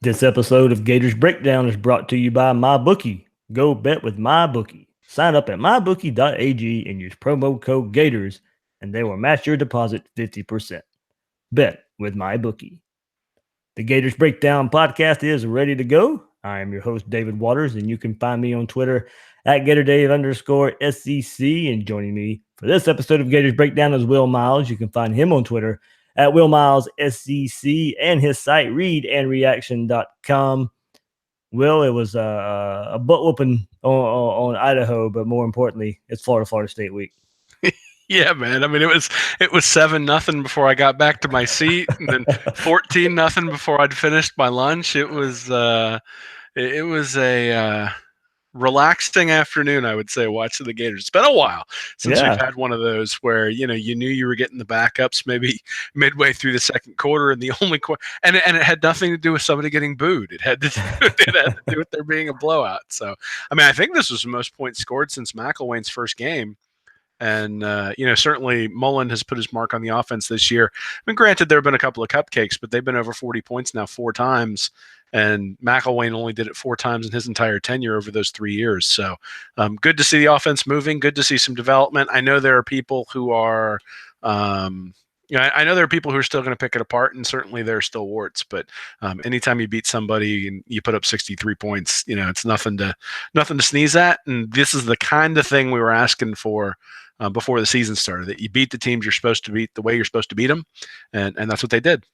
This episode of Gators Breakdown is brought to you by MyBookie. Go bet with MyBookie. Sign up at mybookie.ag and use promo code Gators, and they will match your deposit 50%. Bet with MyBookie. The Gators Breakdown podcast is ready to go. I am your host, David Waters, and you can find me on Twitter at GatorDave_SEC. And joining me for this episode of Gators Breakdown is Will Miles. You can find him on Twitter at Will Miles SEC and his site, readandreaction.com. Will, it was a butt whooping on Idaho, but more importantly, it's Florida State week. Yeah, man. I mean, it was 7-0 before I got back to my seat, and then 14-0 before I'd finished my lunch. It was a relaxing afternoon, I would say, watching the Gators. It's been a while since we've had one of those where you knew you were getting the backups maybe midway through the second quarter, and the only and it had nothing to do with somebody getting booed. It had to do with there being a blowout. So, I mean, I think this was the most points scored since McElwain's first game. And, certainly Mullen has put his mark on the offense this year. I mean, granted, there have been a couple of cupcakes, but they've been over 40 points now 4 times. And McElwain only did it 4 times in his entire tenure over those 3 years. So good to see the offense moving. Good to see some development. I know there are people who are I know there are people who are still going to pick it apart, and certainly there are still warts. But anytime you beat somebody and you put up 63 points, it's nothing to sneeze at. And this is the kind of thing we were asking for before the season started, that you beat the teams you're supposed to beat the way you're supposed to beat them, and that's what they did.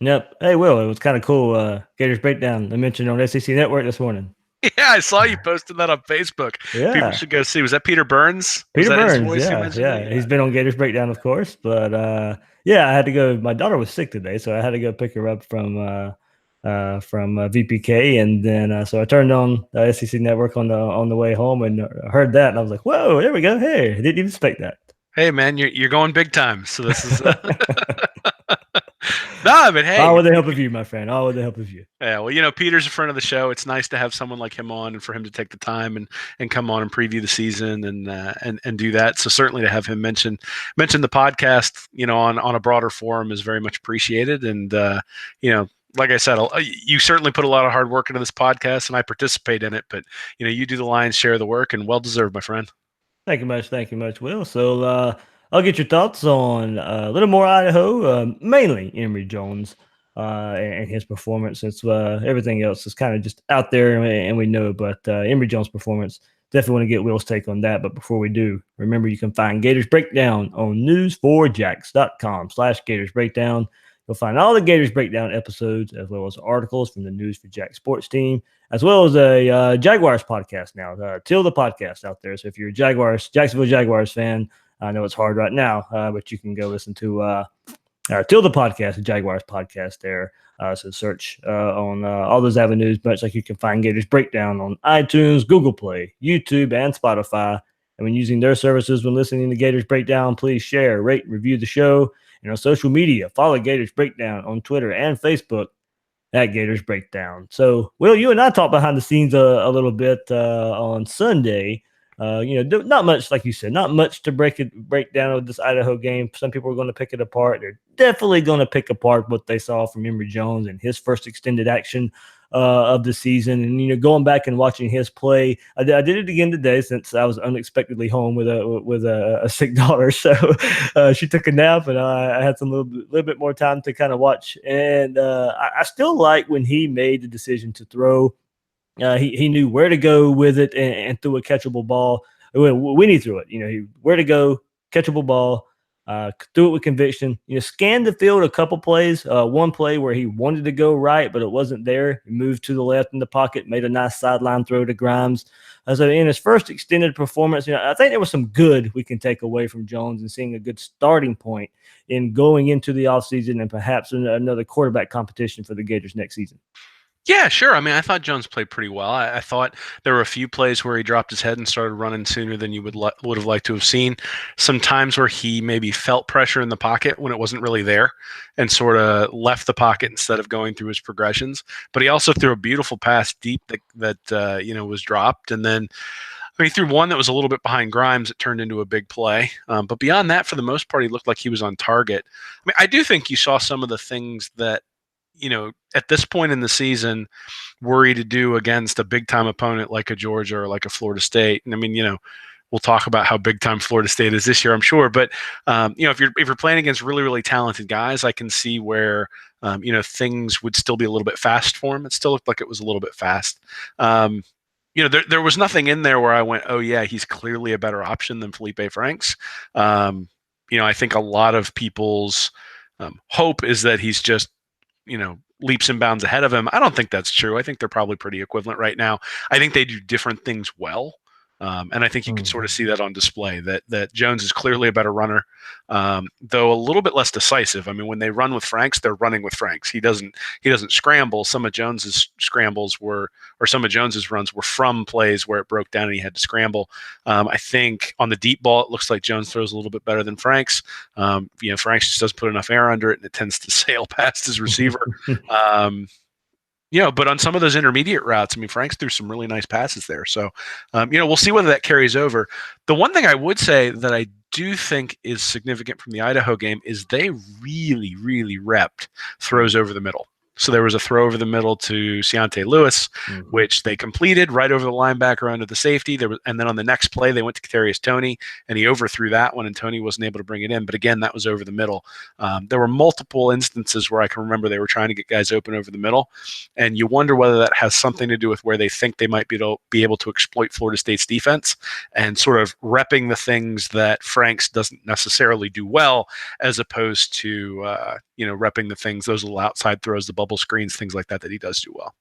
Yep. Hey, Will, it was kind of cool. Gators Breakdown, I mentioned on SEC Network this morning. Yeah, I saw you posted that on Facebook. Yeah. People should go see. Was that Peter Burns? Peter Burns, yeah. He's been on Gators Breakdown, of course. But, I had to go. My daughter was sick today, so I had to go pick her up from VPK. And then so I turned on the SEC Network on the way home and heard that. And I was like, whoa, there we go. Hey, I didn't even expect that. Hey, man, you're going big time. So this is no, but hey. All with the help of you, my friend. All with the help of you. Yeah, well, Peter's a friend of the show. It's nice to have someone like him on, and for him to take the time and come on and preview the season and do that. So certainly to have him mention the podcast, on a broader forum is very much appreciated. And like I said, you certainly put a lot of hard work into this podcast, and I participate in it. But you do the lion's share of the work, and well deserved, my friend. Thank you much, Will. So I'll get your thoughts on a little more Idaho, mainly Emory Jones and his performance, since everything else is kind of just out there and we know. But Emory Jones' performance, definitely want to get Will's take on that. But before we do, remember you can find Gators Breakdown on news4jacks.com/Gators Breakdown. You'll find all the Gators Breakdown episodes, as well as articles from the News for Jack sports team, as well as a Jaguars podcast now, Till the podcast out there. So if you're a Jacksonville Jaguars fan, I know it's hard right now, but you can go listen to Till the podcast, the Jaguars podcast there. So search on all those avenues, much like you can find Gators Breakdown on iTunes, Google Play, YouTube, and Spotify. And when using their services when listening to Gators Breakdown, please share, rate, and review the show. And on social media, follow Gators Breakdown on Twitter and Facebook at Gators Breakdown. So, Will, you and I talked behind the scenes a little bit on Sunday. Not much, like you said, not much to break down with this Idaho game. Some people are going to pick it apart. They're definitely going to pick apart what they saw from Emory Jones and his first extended action of the season. And going back and watching his play, I did it again today since I was unexpectedly home with a sick daughter. So she took a nap, and I had some little bit more time to kind of watch. And I still like when he made the decision to throw. He knew where to go with it and threw a catchable ball. When he threw it, where to go, catchable ball, threw it with conviction. Scanned the field a couple plays. One play where he wanted to go right, but it wasn't there. He moved to the left in the pocket, made a nice sideline throw to Grimes. So in his first extended performance, I think there was some good we can take away from Jones and seeing a good starting point in going into the offseason and perhaps another quarterback competition for the Gators next season. Yeah, sure. I mean, I thought Jones played pretty well. I thought there were a few plays where he dropped his head and started running sooner than you would have liked to have seen. Some times where he maybe felt pressure in the pocket when it wasn't really there and sort of left the pocket instead of going through his progressions. But he also threw a beautiful pass deep that was dropped. And then he threw one that was a little bit behind Grimes. It turned into a big play. But beyond that, for the most part, he looked like he was on target. I mean, I do think you saw some of the things that at this point in the season, worry to do against a big time opponent like a Georgia or like a Florida State. And I mean, we'll talk about how big time Florida State is this year, I'm sure. But if you're playing against really, really talented guys, I can see where things would still be a little bit fast for him. It still looked like it was a little bit fast. There was nothing in there where I went, oh yeah, he's clearly a better option than Felipe Franks. I think a lot of people's hope is that he's just leaps and bounds ahead of him. I don't think that's true. I think they're probably pretty equivalent right now. I think they do different things well. And I think you can sort of see that on display, that Jones is clearly a better runner, though a little bit less decisive. I mean, when they run with Franks, they're running with Franks. He doesn't scramble. Some of Jones's scrambles or some of Jones's runs were from plays where it broke down and he had to scramble. I think on the deep ball, it looks like Jones throws a little bit better than Franks. Franks just doesn't put enough air under it and it tends to sail past his receiver. But on some of those intermediate routes, I mean, Franks threw some really nice passes there. So, we'll see whether that carries over. The one thing I would say that I do think is significant from the Idaho game is they really, really repped throws over the middle. So there was a throw over the middle to Ciante Lewis, which they completed right over the linebacker under the safety. And then on the next play, they went to Kadarius Toney, and he overthrew that one, and Toney wasn't able to bring it in. But again, that was over the middle. There were multiple instances where I can remember they were trying to get guys open over the middle, and you wonder whether that has something to do with where they think they might be able to exploit Florida State's defense and sort of repping the things that Franks doesn't necessarily do well, as opposed to repping the things, those little outside throws, the bubble screens, things like that he does do well.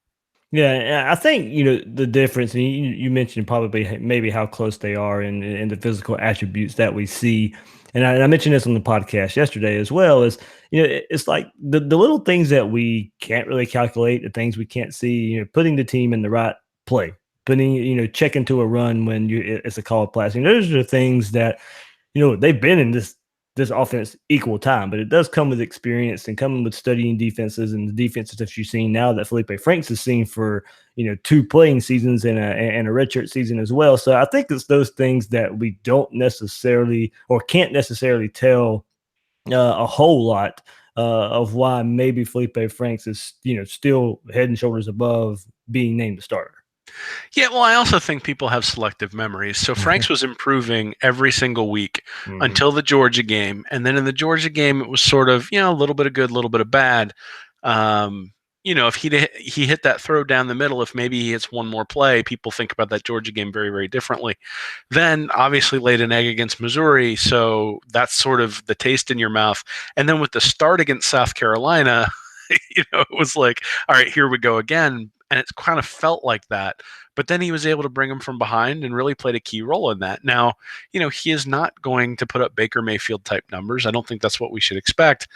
Yeah, I think the difference, and you mentioned probably maybe how close they are in the physical attributes that we see, and I mentioned this on the podcast yesterday as well. Is it's like the little things that we can't really calculate, the things we can't see. Putting the team in the right play, putting checking to a run when it's a called play. Those are the things that they've been in this offense equal time, but it does come with experience and coming with studying defenses and the defenses that you've seen now that Felipe Franks has seen for 2 playing seasons and a redshirt season as well. So I think it's those things that we don't necessarily or can't necessarily tell a whole lot of why maybe Felipe Franks is still head and shoulders above being named the starter. Yeah, well, I also think people have selective memories. So Franks was improving every single week until the Georgia game. And then in the Georgia game, it was sort of, a little bit of good, a little bit of bad. If he hit that throw down the middle, if maybe he hits one more play, people think about that Georgia game very, very differently. Then obviously laid an egg against Missouri. So that's sort of the taste in your mouth. And then with the start against South Carolina, it was like, all right, here we go again. And it kind of felt like that. But then he was able to bring him from behind and really played a key role in that. Now, he is not going to put up Baker Mayfield type numbers. I don't think that's what we should expect.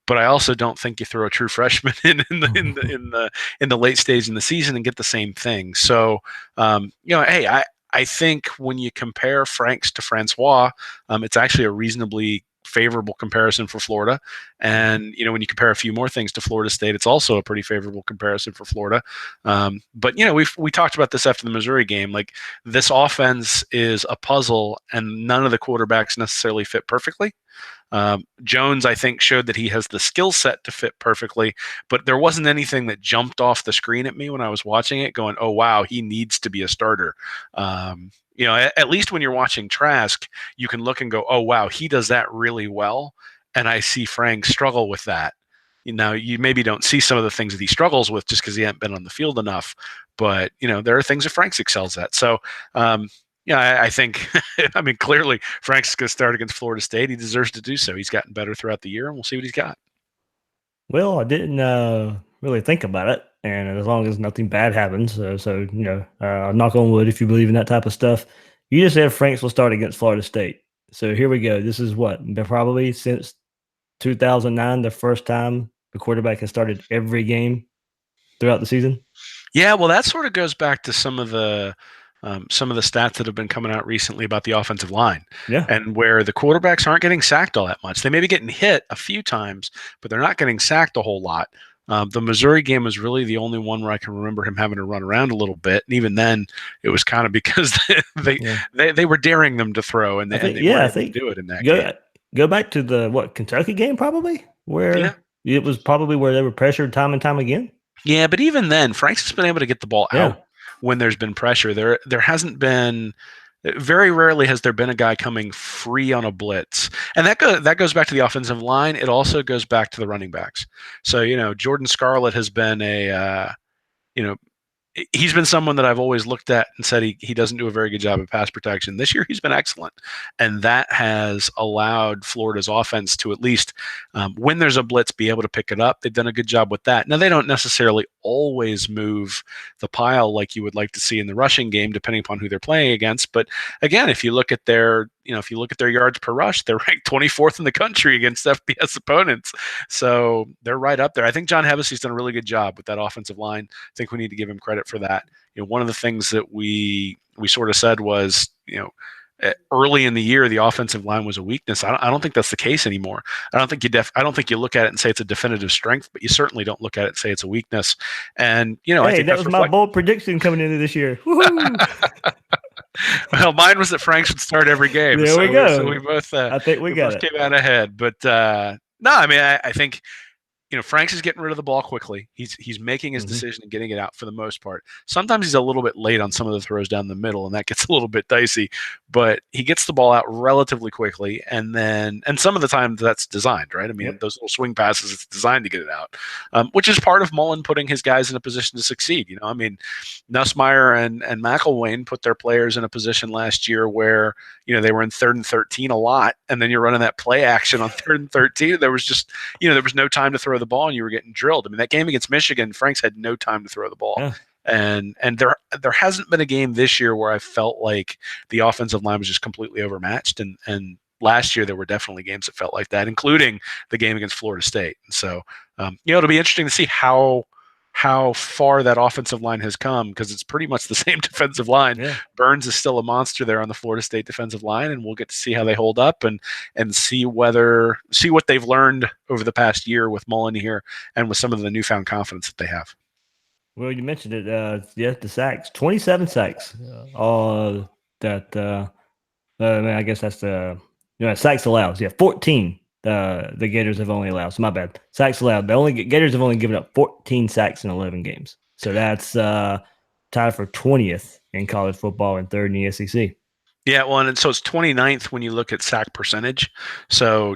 But I also don't think you throw a true freshman in the late stage in the season and get the same thing. So, hey, I think when you compare Franks to Francois, it's actually a reasonably favorable comparison for Florida. And, when you compare a few more things to Florida State, it's also a pretty favorable comparison for Florida. But, we talked about this after the Missouri game. Like, this offense is a puzzle and none of the quarterbacks necessarily fit perfectly. Jones, I think, showed that he has the skill set to fit perfectly, but there wasn't anything that jumped off the screen at me when I was watching it going, oh, wow, he needs to be a starter. At least when you're watching Trask, you can look and go, oh, wow, he does that really well. And I see Frank struggle with that. You maybe don't see some of the things that he struggles with just because he hasn't been on the field enough. But, there are things that Franks excels at. So, I think, clearly Frank's going to start against Florida State. He deserves to do so. He's gotten better throughout the year, and we'll see what he's got. Well, I didn't really think about it, and as long as nothing bad happens, knock on wood if you believe in that type of stuff. You just said Franks will start against Florida State. So here we go. This is probably since 2009, the first time the quarterback has started every game throughout the season. Yeah, well, that sort of goes back to some of the stats that have been coming out recently about the offensive line, and where the quarterbacks aren't getting sacked all that much. They may be getting hit a few times, but they're not getting sacked a whole lot. The Missouri game was really the only one where I can remember him having to run around a little bit, and even then, it was kind of because they were daring them to throw, and they weren't able to do it in that game. Go back to the Kentucky game probably where it was probably where they were pressured time and time again. Yeah, but even then, Franks has been able to get the ball out when there's been pressure. There hasn't been. Very rarely has there been a guy coming free on a blitz, and that goes back to the offensive line. It also goes back to the running backs. So Jordan Scarlett has been he's been someone that I've always looked at and said he doesn't do a very good job of pass protection. This year, he's been excellent. And that has allowed Florida's offense to at least, when there's a blitz, be able to pick it up. They've done a good job with that. Now, they don't necessarily always move the pile like you would like to see in the rushing game, depending upon who they're playing against. But again, if you look at their yards per rush, they're ranked 24th in the country against FBS opponents. So they're right up there. I think John Hevessy's done a really good job with that offensive line. I think we need to give him credit for that. One of the things that we sort of said was, early in the year, the offensive line was a weakness. I don't think that's the case anymore. I don't think you look at it and say it's a definitive strength, but you certainly don't look at it and say it's a weakness. And I think that was my bold prediction coming into this year. Well, mine was that Franks would start every game. There we go. So we both, I think we got both came out ahead. But no, I mean, I think Franks is getting rid of the ball quickly. He's making his decision and getting it out for the most part. Sometimes he's a little bit late on some of the throws down the middle, and that gets a little bit dicey. But he gets the ball out relatively quickly, and some of the time that's designed, right? I mean, those little swing passes, it's designed to get it out, which is part of Mullen putting his guys in a position to succeed. I mean, Nussmeier and McElwain put their players in a position last year where they were in 3rd and 13 a lot, and then you're running that play action on 3rd and 13. There was just there was no time to throw the ball, and you were getting drilled. I mean, that game against Michigan, Franks had no time to throw the ball. Yeah. And there hasn't been a game this year where I felt like the offensive line was just completely overmatched. And last year there were definitely games that felt like that, including the game against Florida State. And so it'll be interesting to see how far that offensive line has come, because it's pretty much the same defensive line. Yeah. Burns is still a monster there on the Florida State defensive line, and we'll get to see how they hold up and see what they've learned over the past year with Mullen here and with some of the newfound confidence that they have. Well, you mentioned it. The sacks, 27 sacks. I guess that's the sacks allowed. Yeah, 14. The Gators have only allowed. So my bad. Sacks allowed. Gators have only given up 14 sacks in 11 games. So that's tied for 20th in college football and 3rd in the SEC. Yeah, well, and so it's 29th when you look at sack percentage. So,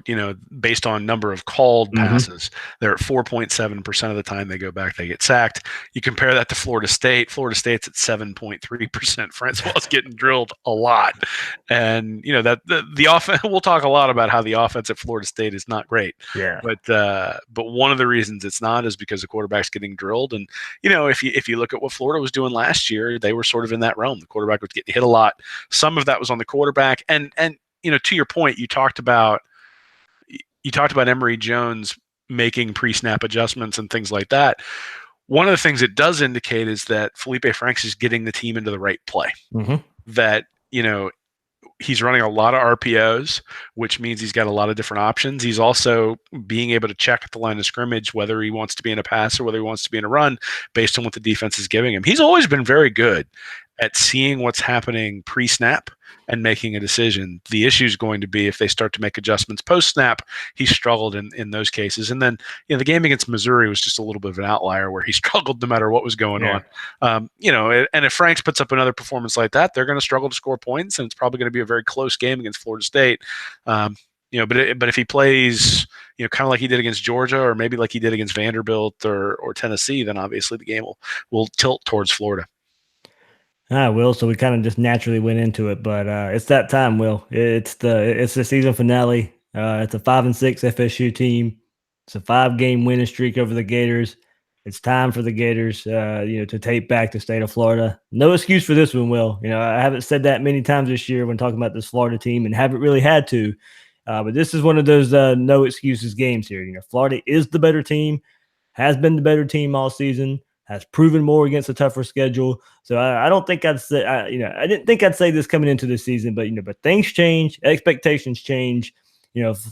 based on number of called passes, they're at 4.7% of the time they go back, they get sacked. You compare that to Florida State. Florida State's at 7.3%. Francois getting drilled a lot. And, that the offense, we'll talk a lot about how the offense at Florida State is not great. Yeah. But one of the reasons it's not is because the quarterback's getting drilled. And, if you look at what Florida was doing last year, they were sort of in that realm. The quarterback was getting hit a lot. Some of that was on the quarterback, and to your point, you talked about Emory Jones making pre-snap adjustments and things like that. One of the things it does indicate is that Felipe Franks is getting the team into the right play. That he's running a lot of RPOs, which means he's got a lot of different options. He's also being able to check at the line of scrimmage whether he wants to be in a pass or whether he wants to be in a run based on what the defense is giving him. He's always been very good at seeing what's happening pre-snap and making a decision. The issue is going to be if they start to make adjustments post-snap. He struggled in those cases. And then the game against Missouri was just a little bit of an outlier where he struggled no matter what was going on. And if Franks puts up another performance like that, they're going to struggle to score points, and it's probably going to be a very close game against Florida State. But if he plays, kind of like he did against Georgia, or maybe like he did against Vanderbilt or Tennessee, then obviously the game will tilt towards Florida. Will. So we kind of just naturally went into it, but it's that time, Will. It's the season finale. It's a 5-6 FSU team. It's a 5-game winning streak over the Gators. It's time for the Gators, to take back the state of Florida. No excuse for this one, Will. I haven't said that many times this year when talking about this Florida team, and haven't really had to. But this is one of those no excuses games here. Florida is the better team, has been the better team all season, has proven more against a tougher schedule. So I don't think I'd say, I didn't think I'd say this coming into the season, but things change, expectations change.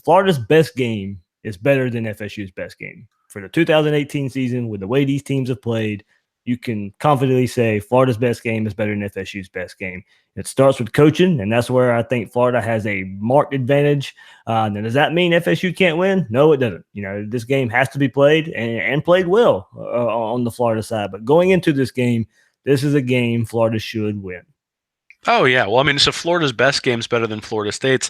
Florida's best game is better than FSU's best game for the 2018 season with the way these teams have played. you can confidently say Florida's best game is better than FSU's best game. It starts with coaching, and that's where I think Florida has a marked advantage. Now, does that mean FSU can't win? No, it doesn't. This game has to be played and played well on the Florida side. But going into this game, this is a game Florida should win. Oh, yeah. Well, I mean, so Florida's best game is better than Florida State's.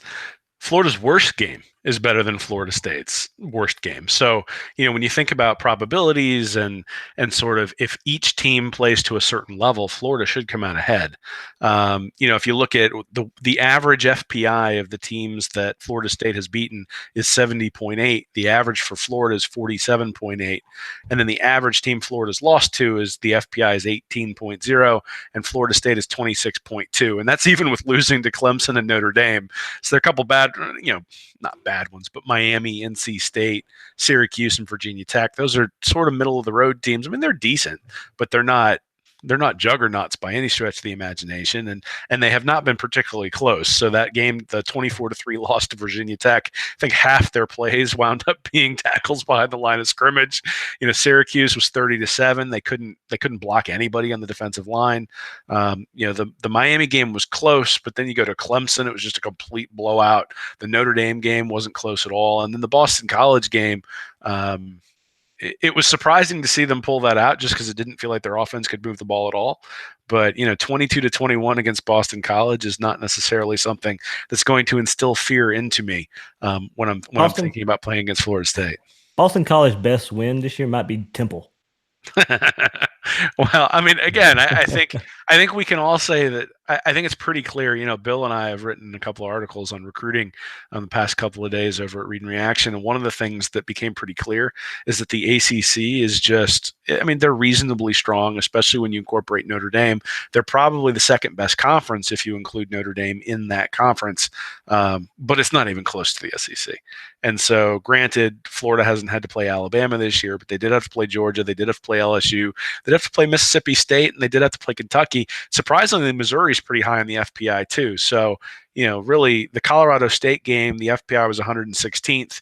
Florida's worst game is better than Florida State's worst game. So, when you think about probabilities and sort of if each team plays to a certain level, Florida should come out ahead. If you look at the average FPI of the teams that Florida State has beaten is 70.8. The average for Florida is 47.8. And then the average team Florida's lost to is the FPI is 18.0 and Florida State is 26.2. And that's even with losing to Clemson and Notre Dame. So there are a couple bad, not bad ones, but Miami, NC State, Syracuse, and Virginia Tech. Those are sort of middle of the road teams. I mean, they're decent, but they're not juggernauts by any stretch of the imagination, and they have not been particularly close. So that game, the 24-3 loss to Virginia Tech, I think half their plays wound up being tackles behind the line of scrimmage. Syracuse was 30-7. They couldn't block anybody on the defensive line. The Miami game was close, but then you go to Clemson, it was just a complete blowout. The Notre Dame game wasn't close at all, and then the Boston College game. It was surprising to see them pull that out just because it didn't feel like their offense could move the ball at all. But, 22-21 against Boston College is not necessarily something that's going to instill fear into me when I'm thinking about playing against Florida State. Boston College best win this year might be Temple. Well, I mean, again, I think we can all say that I think it's pretty clear. Bill and I have written a couple of articles on recruiting the past couple of days over at Read and Reaction, and one of the things that became pretty clear is that the ACC is just, I mean, they're reasonably strong, especially when you incorporate Notre Dame. They're probably the second best conference if you include Notre Dame in that conference, but it's not even close to the SEC. And so, granted, Florida hasn't had to play Alabama this year, but they did have to play Georgia. They did have to play LSU. They did have to play Mississippi State, and they did have to play Kentucky. Surprisingly, Missouri's pretty high on the FPI too. So, really, the Colorado State game, the FPI was 116th.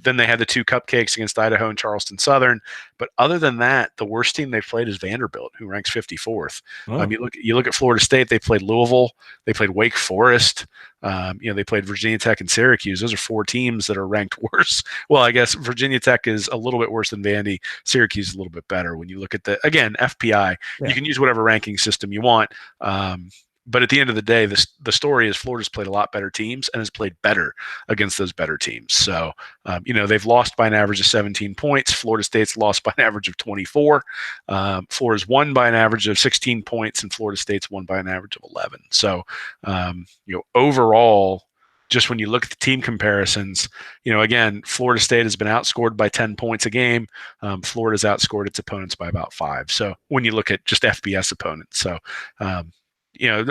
Then they had the two cupcakes against Idaho and Charleston Southern. But other than that, the worst team they played is Vanderbilt, who ranks 54th. Oh. You look at Florida State, they played Louisville, they played Wake Forest, they played Virginia Tech and Syracuse. Those are four teams that are ranked worse. Well, I guess Virginia Tech is a little bit worse than Vandy. Syracuse is a little bit better. When you look at again, FPI, you can use whatever ranking system you want. But at the end of the day, the story is Florida's played a lot better teams and has played better against those better teams. So, they've lost by an average of 17 points. Florida State's lost by an average of 24. Florida's won by an average of 16 points, and Florida State's won by an average of 11. So, overall, just when you look at the team comparisons, again, Florida State has been outscored by 10 points a game. Florida's outscored its opponents by about 5. So when you look at just FBS opponents. So,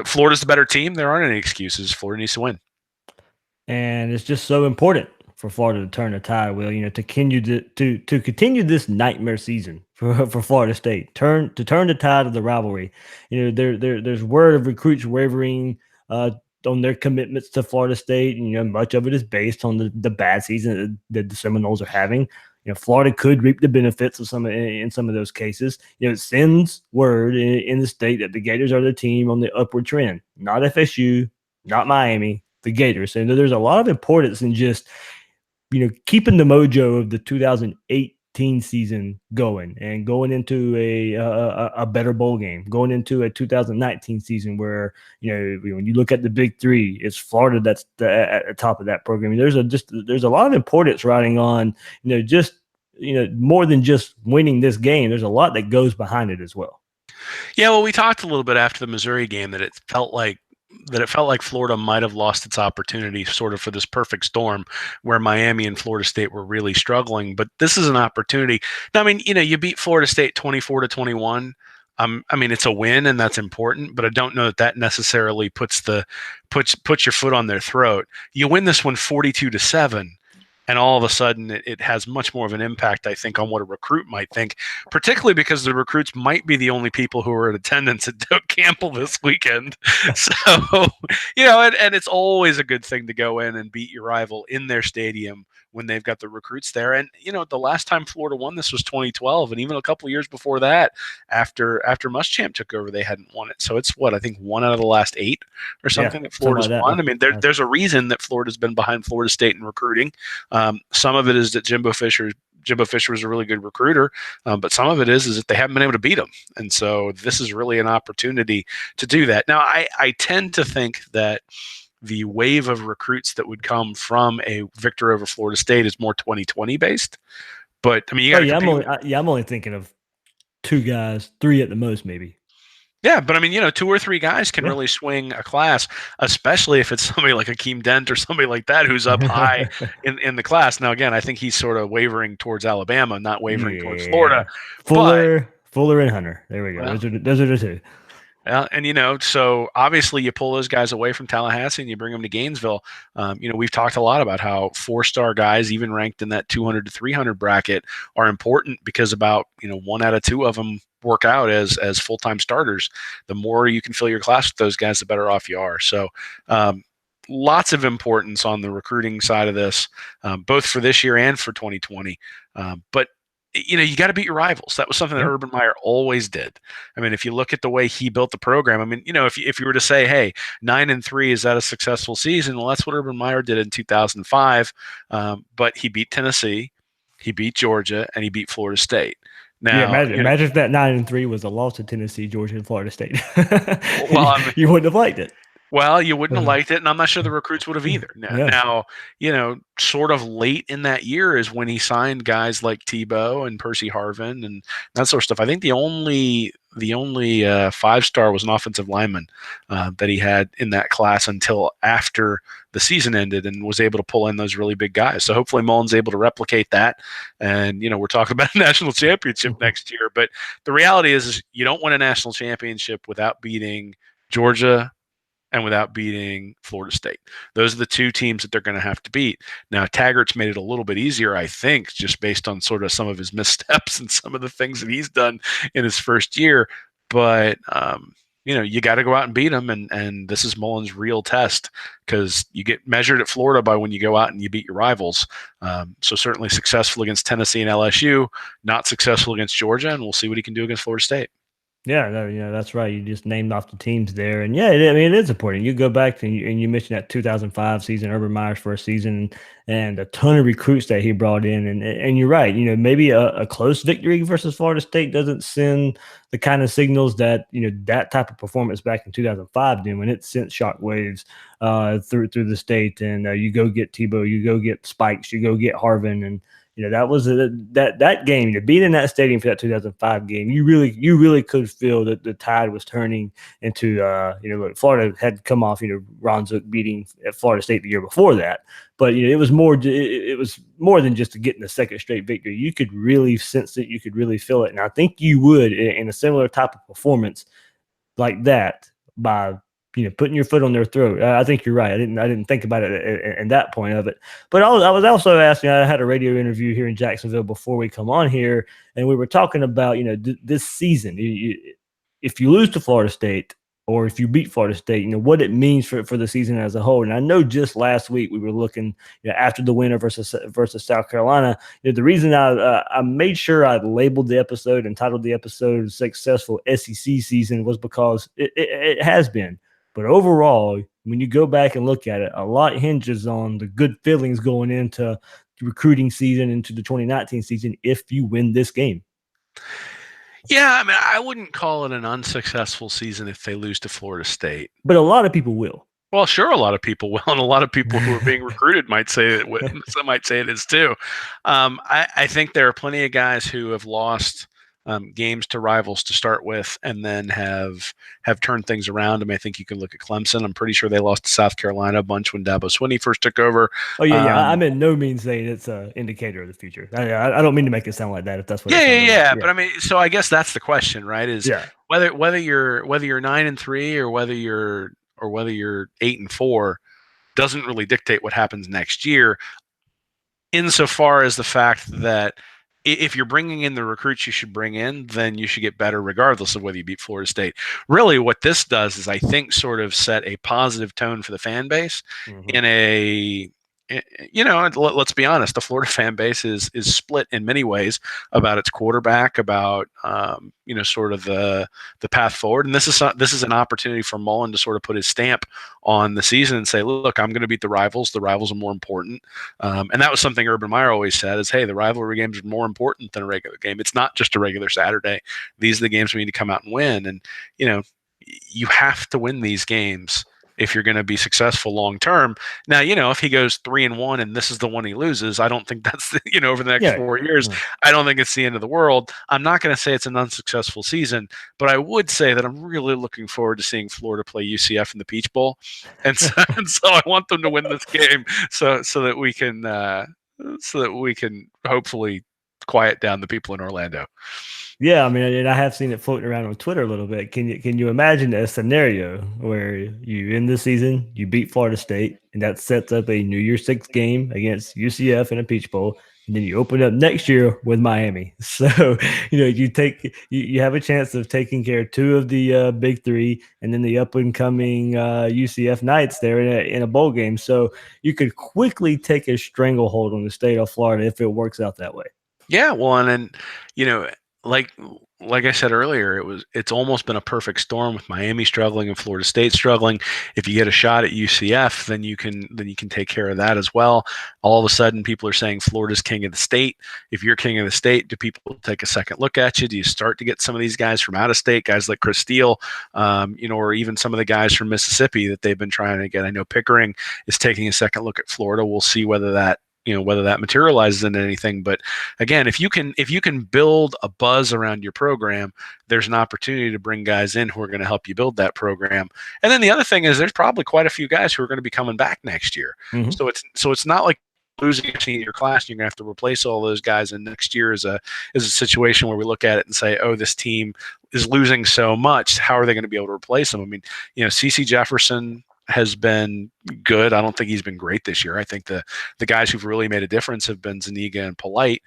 Florida's the better team. There aren't any excuses. Florida needs to win. And it's just so important for Florida to turn the tide, Will, to continue this nightmare season for Florida State. Turn the tide of the rivalry. There's word of recruits wavering on their commitments to Florida State. Much of it is based on the bad season that the Seminoles are having. Florida could reap the benefits of in some of those cases. It sends word in the state that the Gators are the team on the upward trend, not FSU, not Miami, the Gators. And there's a lot of importance in just, keeping the mojo of the 2018 season going and going into a better bowl game, going into a 2019 season where, when you look at the big three, it's Florida that's at the top of that program. There's a lot of importance riding on, more than just winning this game. There's a lot that goes behind it as well. Yeah, well, we talked a little bit after the Missouri game that it felt like Florida might have lost its opportunity sort of for this perfect storm where Miami and Florida State were really struggling. But this is an opportunity. Now, I mean, you beat Florida State 24-21. It's a win and that's important, but I don't know that necessarily puts your foot on their throat. You win this one 42-7. And all of a sudden, it has much more of an impact, I think, on what a recruit might think, particularly because the recruits might be the only people who are in attendance at Doak Campbell this weekend. So, and it's always a good thing to go in and beat your rival in their stadium when they've got the recruits there. And the last time Florida won this was 2012, and even a couple of years before that, after Muschamp took over, they hadn't won it. So it's I think 1 out of the last 8 or something that Florida's won. I mean, there's a reason that Florida's been behind Florida State in recruiting. Some of it is that Jimbo Fisher was a really good recruiter, but some of it is that they haven't been able to beat him. And so this is really an opportunity to do that. Now, I tend to think that the wave of recruits that would come from a victory over Florida State is more 2020 based. But I mean, you got to I'm only thinking of 2 guys, 3 at the most, maybe. Yeah, but I mean, 2 or 3 guys can really swing a class, especially if it's somebody like Akeem Dent or somebody like that who's up high in the class. Now, again, I think he's sort of wavering towards Alabama, not wavering towards Florida. Fuller and Hunter. There we go. Well, those are the 2. And so obviously you pull those guys away from Tallahassee and you bring them to Gainesville. We've talked a lot about how 4-star guys, even ranked in that 200 to 300 bracket, are important because about 1 out of 2 of them work out as full-time starters. The more you can fill your class with those guys, the better off you are. So lots of importance on the recruiting side of this, both for this year and for 2020. But you got to beat your rivals. That was something that Urban Meyer always did. I mean, if you look at the way he built the program, I mean, if you were to say, hey, 9-3, is that a successful season? Well, that's what Urban Meyer did in 2005. But he beat Tennessee, he beat Georgia, and he beat Florida State. Now, imagine if that 9-3 was a loss to Tennessee, Georgia, and Florida State. Well, you wouldn't have liked it. Well, you wouldn't have liked it, and I'm not sure the recruits would have either. Now, sort of late in that year is when he signed guys like Tebow and Percy Harvin and that sort of stuff. I think the only 5-star was an offensive lineman that he had in that class until after the season ended, and was able to pull in those really big guys. So hopefully Mullen's able to replicate that. And, we're talking about a national championship next year. But the reality is you don't win a national championship without beating Georgia and without beating Florida State. Those are the 2 teams that they're going to have to beat. Now, Taggart's made it a little bit easier, I think, just based on sort of some of his missteps and some of the things that he's done in his first year. But, you got to go out and beat them, and this is Mullen's real test, because you get measured at Florida by when you go out and you beat your rivals. So certainly successful against Tennessee and LSU, not successful against Georgia, and we'll see what he can do against Florida State. Yeah, that's right. You just named off the teams there, and it is important. You go back and you mentioned that 2005 season, Urban Meyer's first season, and a ton of recruits that he brought in, and you're right. Maybe a close victory versus Florida State doesn't send the kind of signals that that type of performance back in 2005 did, when it sent shockwaves through the state. And you go get Tebow, you go get Spikes, you go get Harvin, and that was that game, to being in that stadium for that 2005 game. You really could feel that the tide was turning into, Florida had come off, Ron Zook beating at Florida State the year before that. But, it was more than just to get in the second straight victory. You could really sense it. You could really feel it. And I think you would in a similar type of performance like that by putting your foot on their throat. I think you're right. I didn't think about it and that point of it. But I was also asking. I had a radio interview here in Jacksonville before we come on here, and we were talking about this season. If you lose to Florida State, or if you beat Florida State, what it means for the season as a whole. And I know just last week we were looking after the winner versus South Carolina. The reason I made sure I labeled the episode and titled the episode "Successful SEC Season" was because it has been. But overall, when you go back and look at it, a lot hinges on the good feelings going into the recruiting season, into the 2019 season, if you win this game. Yeah, I mean, I wouldn't call it an unsuccessful season if they lose to Florida State. But a lot of people will. Well, sure, a lot of people will, and a lot of people who are being recruited might say it. Some might say it is too. I think there are plenty of guys who have lost games to rivals to start with, and then have turned things around. I mean, I think you can look at Clemson. I'm pretty sure they lost to South Carolina a bunch when Dabo Swinney first took over. Oh yeah. I'm in no means saying it's an indicator of the future. I don't mean to make it sound like that. If that's what. Yeah. But I mean, so I guess that's the question, right? Is whether you're 9-3 or whether you're 8-4 doesn't really dictate what happens next year, insofar as the fact that if you're bringing in the recruits you should bring in, then you should get better regardless of whether you beat Florida State. Really what this does is, I think, sort of set a positive tone for the fan base in a you know, let's be honest, the Florida fan base is split in many ways about its quarterback, about you know, sort of the path forward. And this is an opportunity for Mullen to sort of put his stamp on the season and say, look, I'm going to beat the rivals. The rivals are more important. And that was something Urban Meyer always said is, hey, the rivalry games are more important than a regular game. It's not just a regular Saturday. These are the games we need to come out and win. And, you know, you have to win these games if you're going to be successful long term. Now, you know, if he goes 3-1 and this is the one he loses, I don't think that's you know, over the next 4 years. I don't think it's the end of the world. I'm not going to say it's an unsuccessful season, but I would say that I'm really looking forward to seeing Florida play UCF in the Peach Bowl, and so I want them to win this game so that we can hopefully quiet down the people in Orlando. Yeah, I mean, and I have seen it floating around on Twitter a little bit. Can you imagine a scenario where you end the season, you beat Florida State, and that sets up a New Year's Six game against UCF in a Peach Bowl, and then you open up next year with Miami. So you know you have a chance of taking care of two of the big three, and then the up and coming UCF Knights there in a bowl game. So you could quickly take a stranglehold on the state of Florida if it works out that way. Yeah, well, and you know, like I said earlier, it's almost been a perfect storm with Miami struggling and Florida State struggling. If you get a shot at UCF, then you can take care of that as well. All of a sudden, people are saying Florida's king of the state. If you're king of the state, do people take a second look at you? Do you start to get some of these guys from out of state, guys like Chris Steele, you know, or even some of the guys from Mississippi that they've been trying to get? I know Pickering is taking a second look at Florida. We'll see whether that materializes into anything. But again, if you can build a buzz around your program, there's an opportunity to bring guys in who are going to help you build that program. And then the other thing is there's probably quite a few guys who are going to be coming back next year. Mm-hmm. So it's not like losing your class, you're going to have to replace all those guys. And next year is a situation where we look at it and say, oh, this team is losing so much. How are they going to be able to replace them? I mean, you know, CeCe Jefferson has been good. I don't think he's been great this year. I think the guys who've really made a difference have been Zuniga and Polite.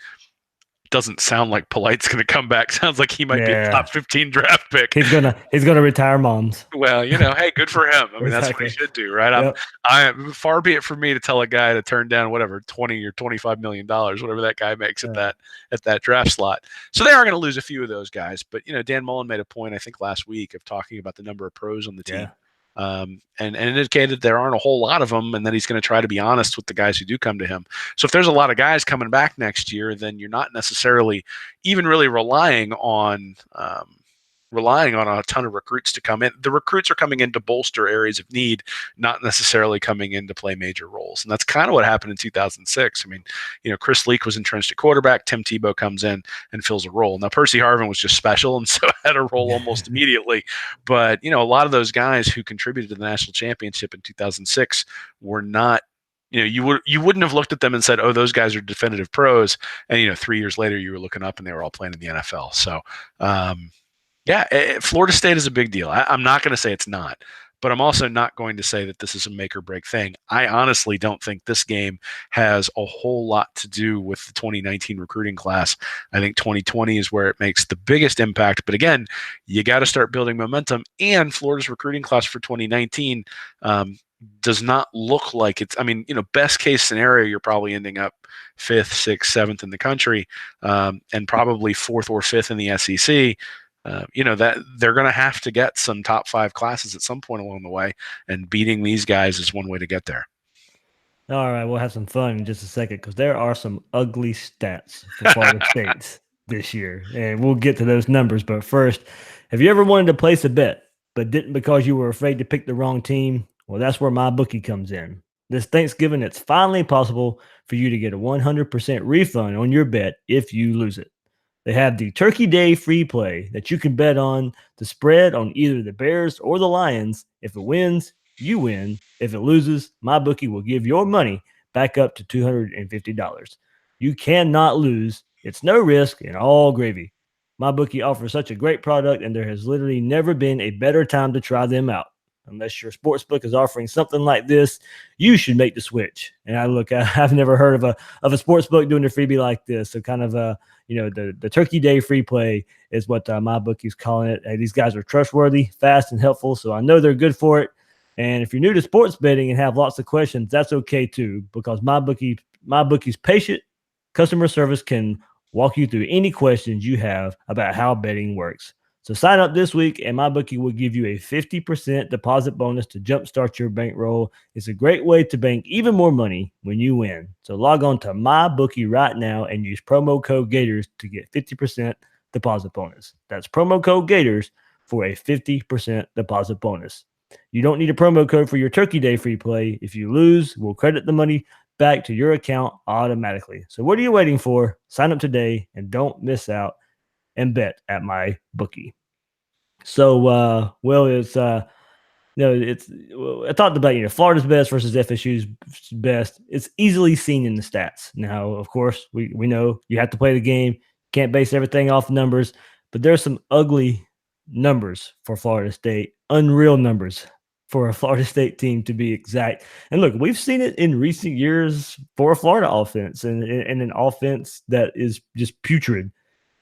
Doesn't sound like Polite's going to come back. Sounds like he might be a top 15 draft pick. He's gonna retire moms. Well, you know, hey, good for him. I mean, that's what he should do, right? Yep. I'm far be it from me to tell a guy to turn down whatever $20 or $25 million, whatever that guy makes at that draft slot. So they are going to lose a few of those guys. But you know, Dan Mullen made a point I think last week of talking about the number of pros on the team. And indicated there aren't a whole lot of them, and that he's going to try to be honest with the guys who do come to him. So if there's a lot of guys coming back next year, then you're not necessarily even really relying on a ton of recruits to come in. The recruits are coming in to bolster areas of need, not necessarily coming in to play major roles. And that's kind of what happened in 2006. I mean, you know, Chris Leak was entrenched at quarterback. Tim Tebow comes in and fills a role. Now, Percy Harvin was just special, and so had a role almost immediately. But, you know, a lot of those guys who contributed to the national championship in 2006 were not, you know, you wouldn't have looked at them and said, oh, those guys are definitive pros. And, you know, 3 years later, you were looking up and they were all playing in the NFL. So, yeah, Florida State is a big deal. I'm not going to say it's not, but I'm also not going to say that this is a make or break thing. I honestly don't think this game has a whole lot to do with the 2019 recruiting class. I think 2020 is where it makes the biggest impact. But again, you got to start building momentum. And Florida's recruiting class for 2019 does not look like it's, I mean, you know, best case scenario, you're probably ending up 5th, 6th, 7th in the country, and probably 4th or 5th in the SEC. You know, that they're going to have to get some top 5 classes at some point along the way, and beating these guys is one way to get there. All right, we'll have some fun in just a second because there are some ugly stats for Florida State this year, and we'll get to those numbers. But first, have you ever wanted to place a bet but didn't because you were afraid to pick the wrong team? Well, that's where MyBookie comes in. This Thanksgiving, it's finally possible for you to get a 100% refund on your bet if you lose it. They have the Turkey Day free play that you can bet on the spread on either the Bears or the Lions. If it wins, you win. If it loses, MyBookie will give your money back up to $250. You cannot lose. It's no risk and all gravy. MyBookie offers such a great product, and there has literally never been a better time to try them out. Unless your sportsbook is offering something like this, you should make the switch. And I've never heard of a sportsbook doing a freebie like this. So kind of the Turkey Day free play is what MyBookie's calling it. These guys are trustworthy, fast, and helpful. So I know they're good for it. And if you're new to sports betting and have lots of questions, that's okay too, because MyBookie's patient customer service can walk you through any questions you have about how betting works. So sign up this week, and MyBookie will give you a 50% deposit bonus to jumpstart your bankroll. It's a great way to bank even more money when you win. So log on to MyBookie right now and use promo code Gators to get 50% deposit bonus. That's promo code Gators for a 50% deposit bonus. You don't need a promo code for your Turkey Day free play. If you lose, we'll credit the money back to your account automatically. So what are you waiting for? Sign up today and don't miss out and bet at MyBookie. So, I talked about, Florida's best versus FSU's best. It's easily seen in the stats. Now, of course, we know you have to play the game. Can't base everything off numbers, but there's some ugly numbers for Florida State, unreal numbers for a Florida State team to be exact. And look, we've seen it in recent years for a Florida offense and an offense that is just putrid.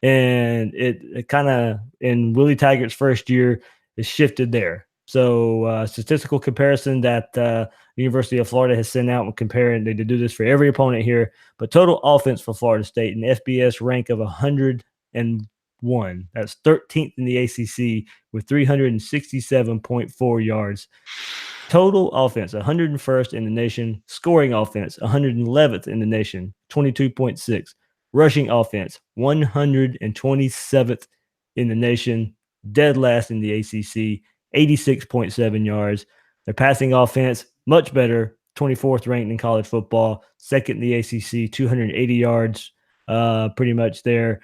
And it kind of, in Willie Taggart's first year, it shifted there. So statistical comparison that the University of Florida has sent out, and comparing, they do this for every opponent here, but total offense for Florida State, an FBS rank of 101. That's 13th in the ACC with 367.4 yards. Total offense, 101st in the nation. Scoring offense, 111th in the nation, 22.6. Rushing offense, 127th in the nation, dead last in the ACC, 86.7 yards. Their passing offense, much better, 24th ranked in college football, second in the ACC, 280 yards pretty much there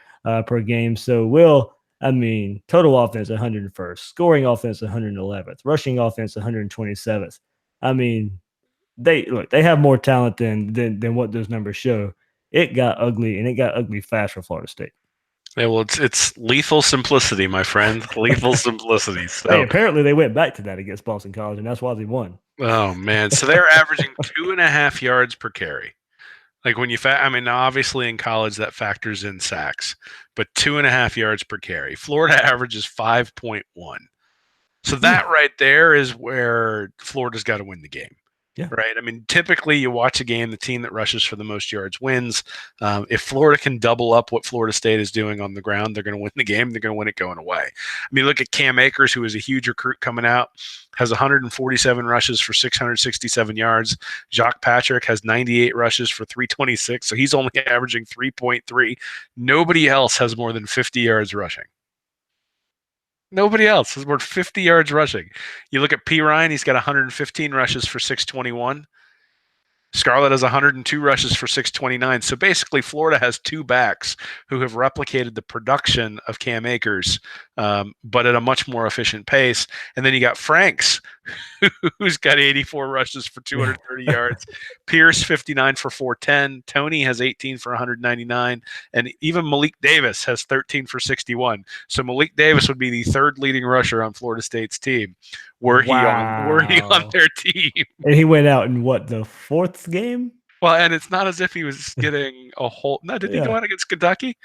per game. So, total offense, 101st, scoring offense, 111th, rushing offense, 127th. They have more talent than what those numbers show. It got ugly, and it got ugly fast for Florida State. Yeah, well, it's lethal simplicity, my friend. Lethal simplicity. So hey, apparently they went back to that against Boston College, and that's why they won. Oh man, so they're averaging 2.5 yards per carry. Like when you, now obviously in college that factors in sacks, but 2.5 yards per carry. Florida averages 5.1. So that right there is where Florida's got to win the game. Yeah. Right. Typically you watch a game, the team that rushes for the most yards wins. If Florida can double up what Florida State is doing on the ground, they're going to win the game. They're going to win it going away. Look at Cam Akers, who is a huge recruit coming out, has 147 rushes for 667 yards. Jacques Patrick has 98 rushes for 326. So he's only averaging 3.3. Nobody else has more than 50 yards rushing. Nobody else has more than 50 yards rushing. You look at P. Ryan, he's got 115 rushes for 621. Scarlett has 102 rushes for 629. So basically, Florida has two backs who have replicated the production of Cam Akers, but at a much more efficient pace. And then you got Franks, who's got 84 rushes for 230 yards. Pierce, 59 for 410. Tony has 18 for 199. And even Malik Davis has 13 for 61. So Malik Davis would be the third leading rusher on Florida State's team. Were he on their team? And he went out in what, the fourth game? Well, and it's not as if he was getting a whole. No, did he go out against Kentucky?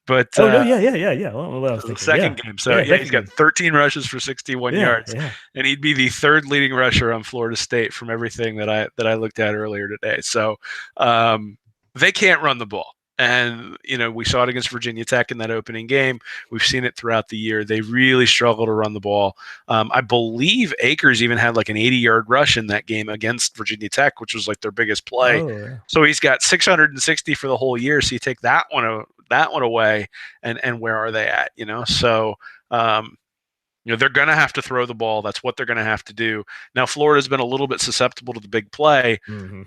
But yeah. Well, the second game. So he's got 13 rushes for 61 yards, and he'd be the third leading rusher on Florida State from everything that I looked at earlier today. So they can't run the ball. And, we saw it against Virginia Tech in that opening game. We've seen it throughout the year. They really struggle to run the ball. I believe Akers even had like an 80-yard rush in that game against Virginia Tech, which was like their biggest play. Oh, yeah. So he's got 660 for the whole year. So you take that one away, and where are they at? So they're going to have to throw the ball. That's what they're going to have to do. Now, Florida's been a little bit susceptible to the big play,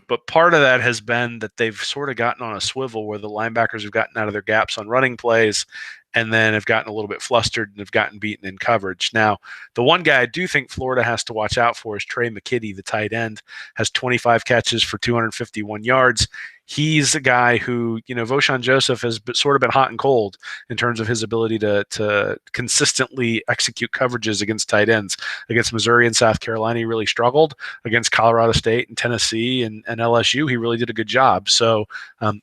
but part of that has been that they've sort of gotten on a swivel where the linebackers have gotten out of their gaps on running plays and then have gotten a little bit flustered and have gotten beaten in coverage. Now, the one guy I do think Florida has to watch out for is Trey McKitty, the tight end, has 25 catches for 251 yards. he's a guy who, Voshan Joseph has sort of been hot and cold in terms of his ability to consistently execute coverages against tight ends. Against Missouri and South Carolina, he really struggled. Against Colorado State and Tennessee and LSU, he really did a good job. So,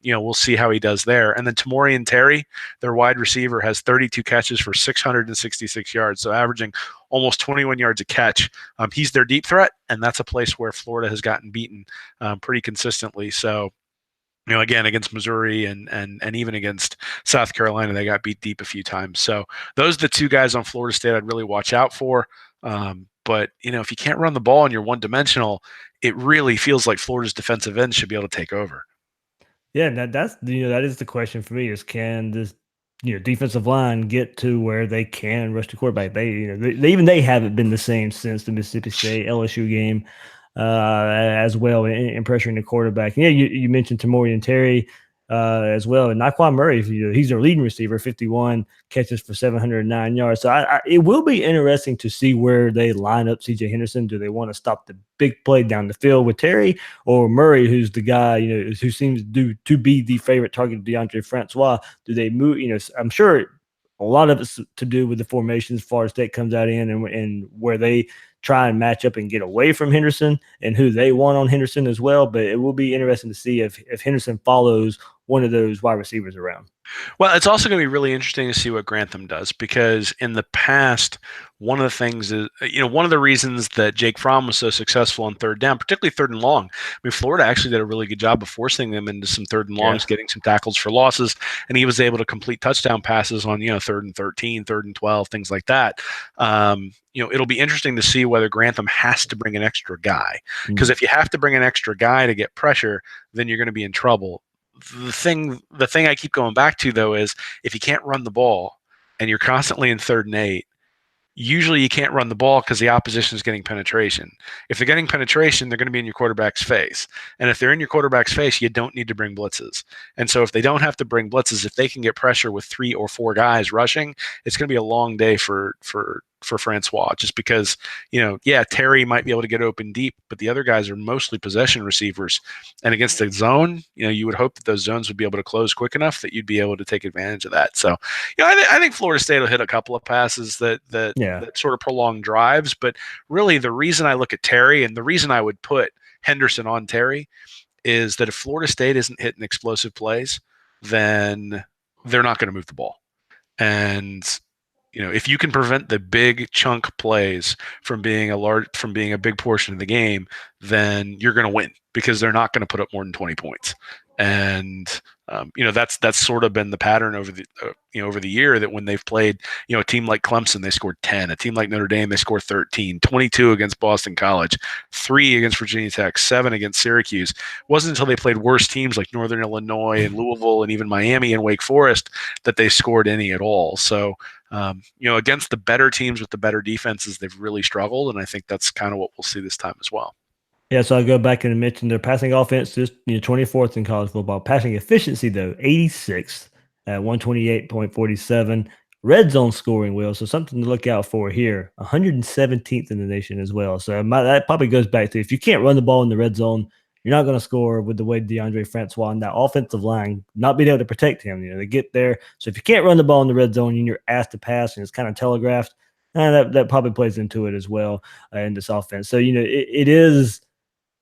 we'll see how he does there. And then Tamorrion Terry, their wide receiver, has 32 catches for 666 yards, so averaging almost 21 yards a catch. He's their deep threat, and that's a place where Florida has gotten beaten pretty consistently. So, again, against Missouri and even against South Carolina, they got beat deep a few times. So those are the two guys on Florida State I'd really watch out for. But, if you can't run the ball and you're one-dimensional, it really feels like Florida's defensive end should be able to take over. Yeah, that is the question for me: is can this defensive line get to where they can rush the quarterback? They haven't been the same since the Mississippi State LSU game. As well in pressuring the quarterback. Yeah, you mentioned Tamorrion Terry as well, and Naquan Murray. He's their leading receiver, 51 catches for 709 yards. So it will be interesting to see where they line up C.J. Henderson. Do they want to stop the big play down the field with Terry, or Murray, who's the guy who seems to be the favorite target of DeAndre Francois? Do they move? I'm sure a lot of it's to do with the formations Florida State comes out in and where they try and match up and get away from Henderson and who they want on Henderson as well. But it will be interesting to see if Henderson follows one of those wide receivers around. Well, it's also going to be really interesting to see what Grantham does, because in the past, one of the things is, one of the reasons that Jake Fromm was so successful on third down, particularly third and long. I mean, Florida actually did a really good job of forcing them into some third and longs, getting some tackles for losses, and he was able to complete touchdown passes on, third and 13, third and 12, things like that. It'll be interesting to see whether Grantham has to bring an extra guy, because if you have to bring an extra guy to get pressure, then you're going to be in trouble. The thing I keep going back to, though, is if you can't run the ball and you're constantly in 3rd and 8, usually you can't run the ball because the opposition is getting penetration. If they're getting penetration, they're going to be in your quarterback's face. And if they're in your quarterback's face, you don't need to bring blitzes. And so if they don't have to bring blitzes, if they can get pressure with 3 or 4 guys rushing, it's going to be a long day for Francois, just because, Terry might be able to get open deep, but the other guys are mostly possession receivers. And against the zone, you would hope that those zones would be able to close quick enough that you'd be able to take advantage of that. So, I think Florida State will hit a couple of passes that sort of prolong drives. But really, the reason I look at Terry and the reason I would put Henderson on Terry is that if Florida State isn't hitting explosive plays, then they're not going to move the ball. And if you can prevent the big chunk plays from being a big portion of the game, then you're going to win, because they're not going to put up more than 20 points. And that's sort of been the pattern over the year, that when they've played a team like Clemson, they scored 10, a team like Notre Dame, they scored 13, 22 against Boston College, 3 against Virginia Tech, 7 against Syracuse. It wasn't until they played worse teams like Northern Illinois and Louisville and even Miami and Wake Forest that they scored any at all. So against the better teams with the better defenses, they've really struggled, and I think that's kind of what we'll see this time as well. Yeah, so I go back and mention their passing offense, just 24th in college football. Passing efficiency, though, 86th at 128.47. Red zone scoring, Will, so something to look out for here. 117th in the nation as well. So that probably goes back to, if you can't run the ball in the red zone, you're not going to score with the way DeAndre Francois and that offensive line not being able to protect him. They get there. So if you can't run the ball in the red zone and you're asked to pass and it's kind of telegraphed, that probably plays into it as well in this offense. So, it is –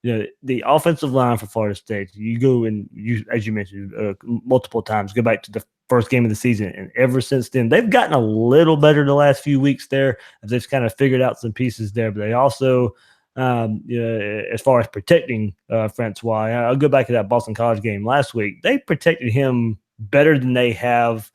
the offensive line for Florida State, you go and as you mentioned multiple times, go back to the first game of the season, and ever since then, they've gotten a little better the last few weeks there, as they've kind of figured out some pieces there. But they also, as far as protecting Francois, I'll go back to that Boston College game last week. They protected him better than they have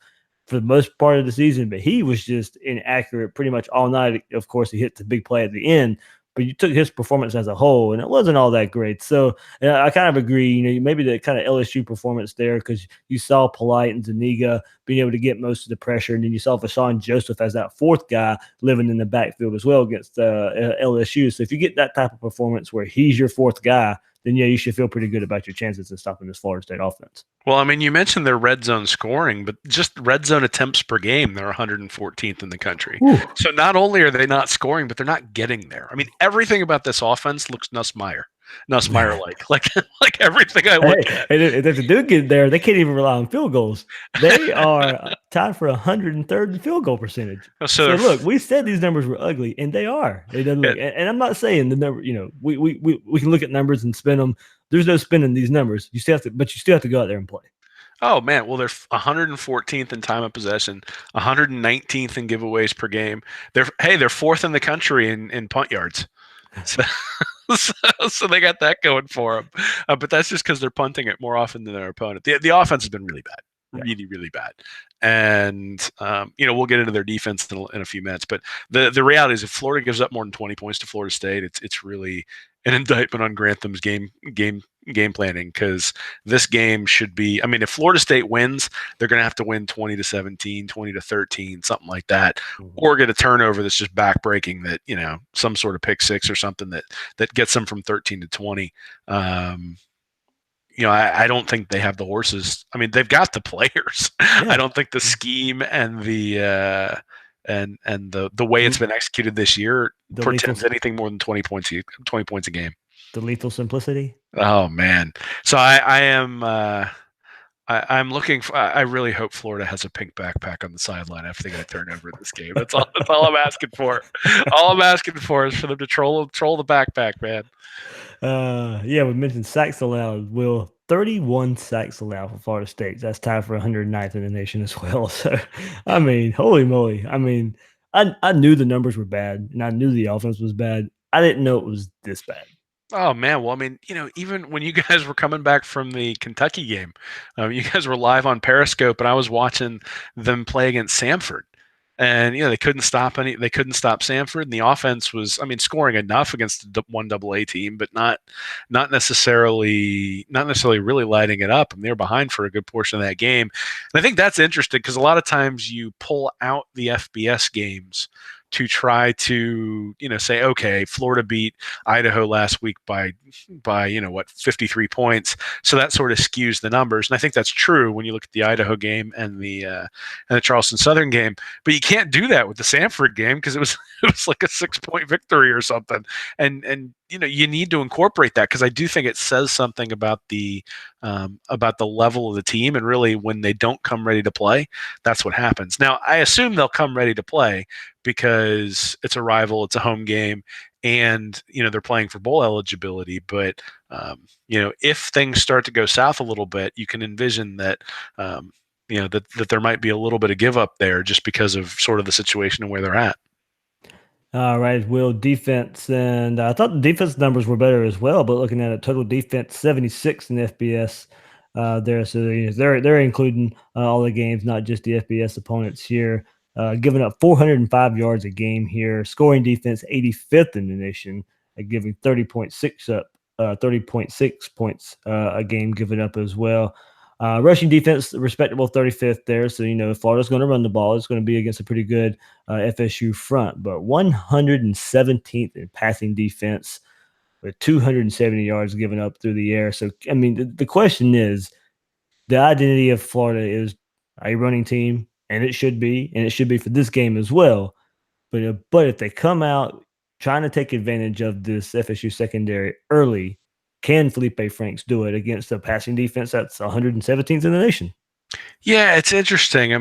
for the most part of the season, but he was just inaccurate pretty much all night. Of course, he hit the big play at the end, but you took his performance as a whole, and it wasn't all that great. So I kind of agree, maybe the kind of LSU performance there, because you saw Polite and Zuniga being able to get most of the pressure, and then you saw Voshan Joseph as that 4th guy living in the backfield as well against LSU. So if you get that type of performance where he's your 4th guy, then you should feel pretty good about your chances of stopping this Florida State offense. Well, I mean, you mentioned their red zone scoring, but just red zone attempts per game, they're 114th in the country. Ooh. So not only are they not scoring, but they're not getting there. I mean, everything about this offense looks Nussmeier. Nussmeier like everything I look at. And if they do get there, they can't even rely on field goals. They are tied for 103rd in field goal percentage. So look, we said these numbers were ugly, and they are. They don't look. And I'm not saying the number. We can look at numbers and spin them. There's no spinning these numbers. You still have to go out there and play. Oh man, well they're 114th in time of possession, 119th in giveaways per game. They're fourth in the country in punt yards. So they got that going for them. But that's just because they're punting it more often than their opponent. The offense has been really bad, really, really bad. And we'll get into their defense in a few minutes. But the reality is, if Florida gives up more than 20 points to Florida State, it's really an indictment on Grantham's game planning, because this game should be. I mean, if Florida State wins, they're going to have to win 20-17, 20-13, something like that, or get a turnover that's just backbreaking, that some sort of pick six or something that gets them from 13 to 20. I don't think they have the horses. I mean, they've got the players. Yeah. I don't think the scheme and the way it's been executed this year portends anything more than 20 points a game. The lethal simplicity. Oh man! So I'm looking for. I really hope Florida has a pink backpack on the sideline after they get a turnover in this game. That's all I'm asking for. All I'm asking for is for them to troll the backpack, man. We mentioned sacks allowed. Will 31 sacks allowed for Florida State. That's tied for 109th in the nation as well. So, I mean, holy moly! I mean, I knew the numbers were bad, and I knew the offense was bad. I didn't know it was this bad. Oh man, well, I mean, even when you guys were coming back from the Kentucky game, you guys were live on Periscope, and I was watching them play against Samford, and they couldn't stop Samford, and the offense was, scoring enough against the 1AA team, but not necessarily really lighting it up, and they were behind for a good portion of that game. And I think that's interesting, because a lot of times you pull out the FBS games to try to, say, okay, Florida beat Idaho last week by 53 points. So that sort of skews the numbers. And I think that's true when you look at the Idaho game and the Charleston Southern game. But you can't do that with the Samford game, because it was like a 6-point victory or something. And you need to incorporate that, because I do think it says something about the level of the team, and really when they don't come ready to play, that's what happens. Now, I assume they'll come ready to play because it's a rival, it's a home game, and they're playing for bowl eligibility. But if things start to go south a little bit, you can envision that that there might be a little bit of give up there, just because of sort of the situation and where they're at. All right, Will, defense, and I thought the defense numbers were better as well, but looking at it, total defense 76 in FBS there, so they're including all the games, not just the FBS opponents here. Giving up 405 yards a game here. Scoring defense 85th in the nation, giving 30.6 points a game given up as well. Rushing defense, respectable 35th there. So, if Florida's going to run the ball, it's going to be against a pretty good FSU front. But 117th in passing defense with 270 yards given up through the air. So, the question is, the identity of Florida is a running team, and it should be for this game as well. But if they come out trying to take advantage of this FSU secondary early, can Felipe Franks do it against a passing defense that's 117th in the nation? Yeah, it's interesting.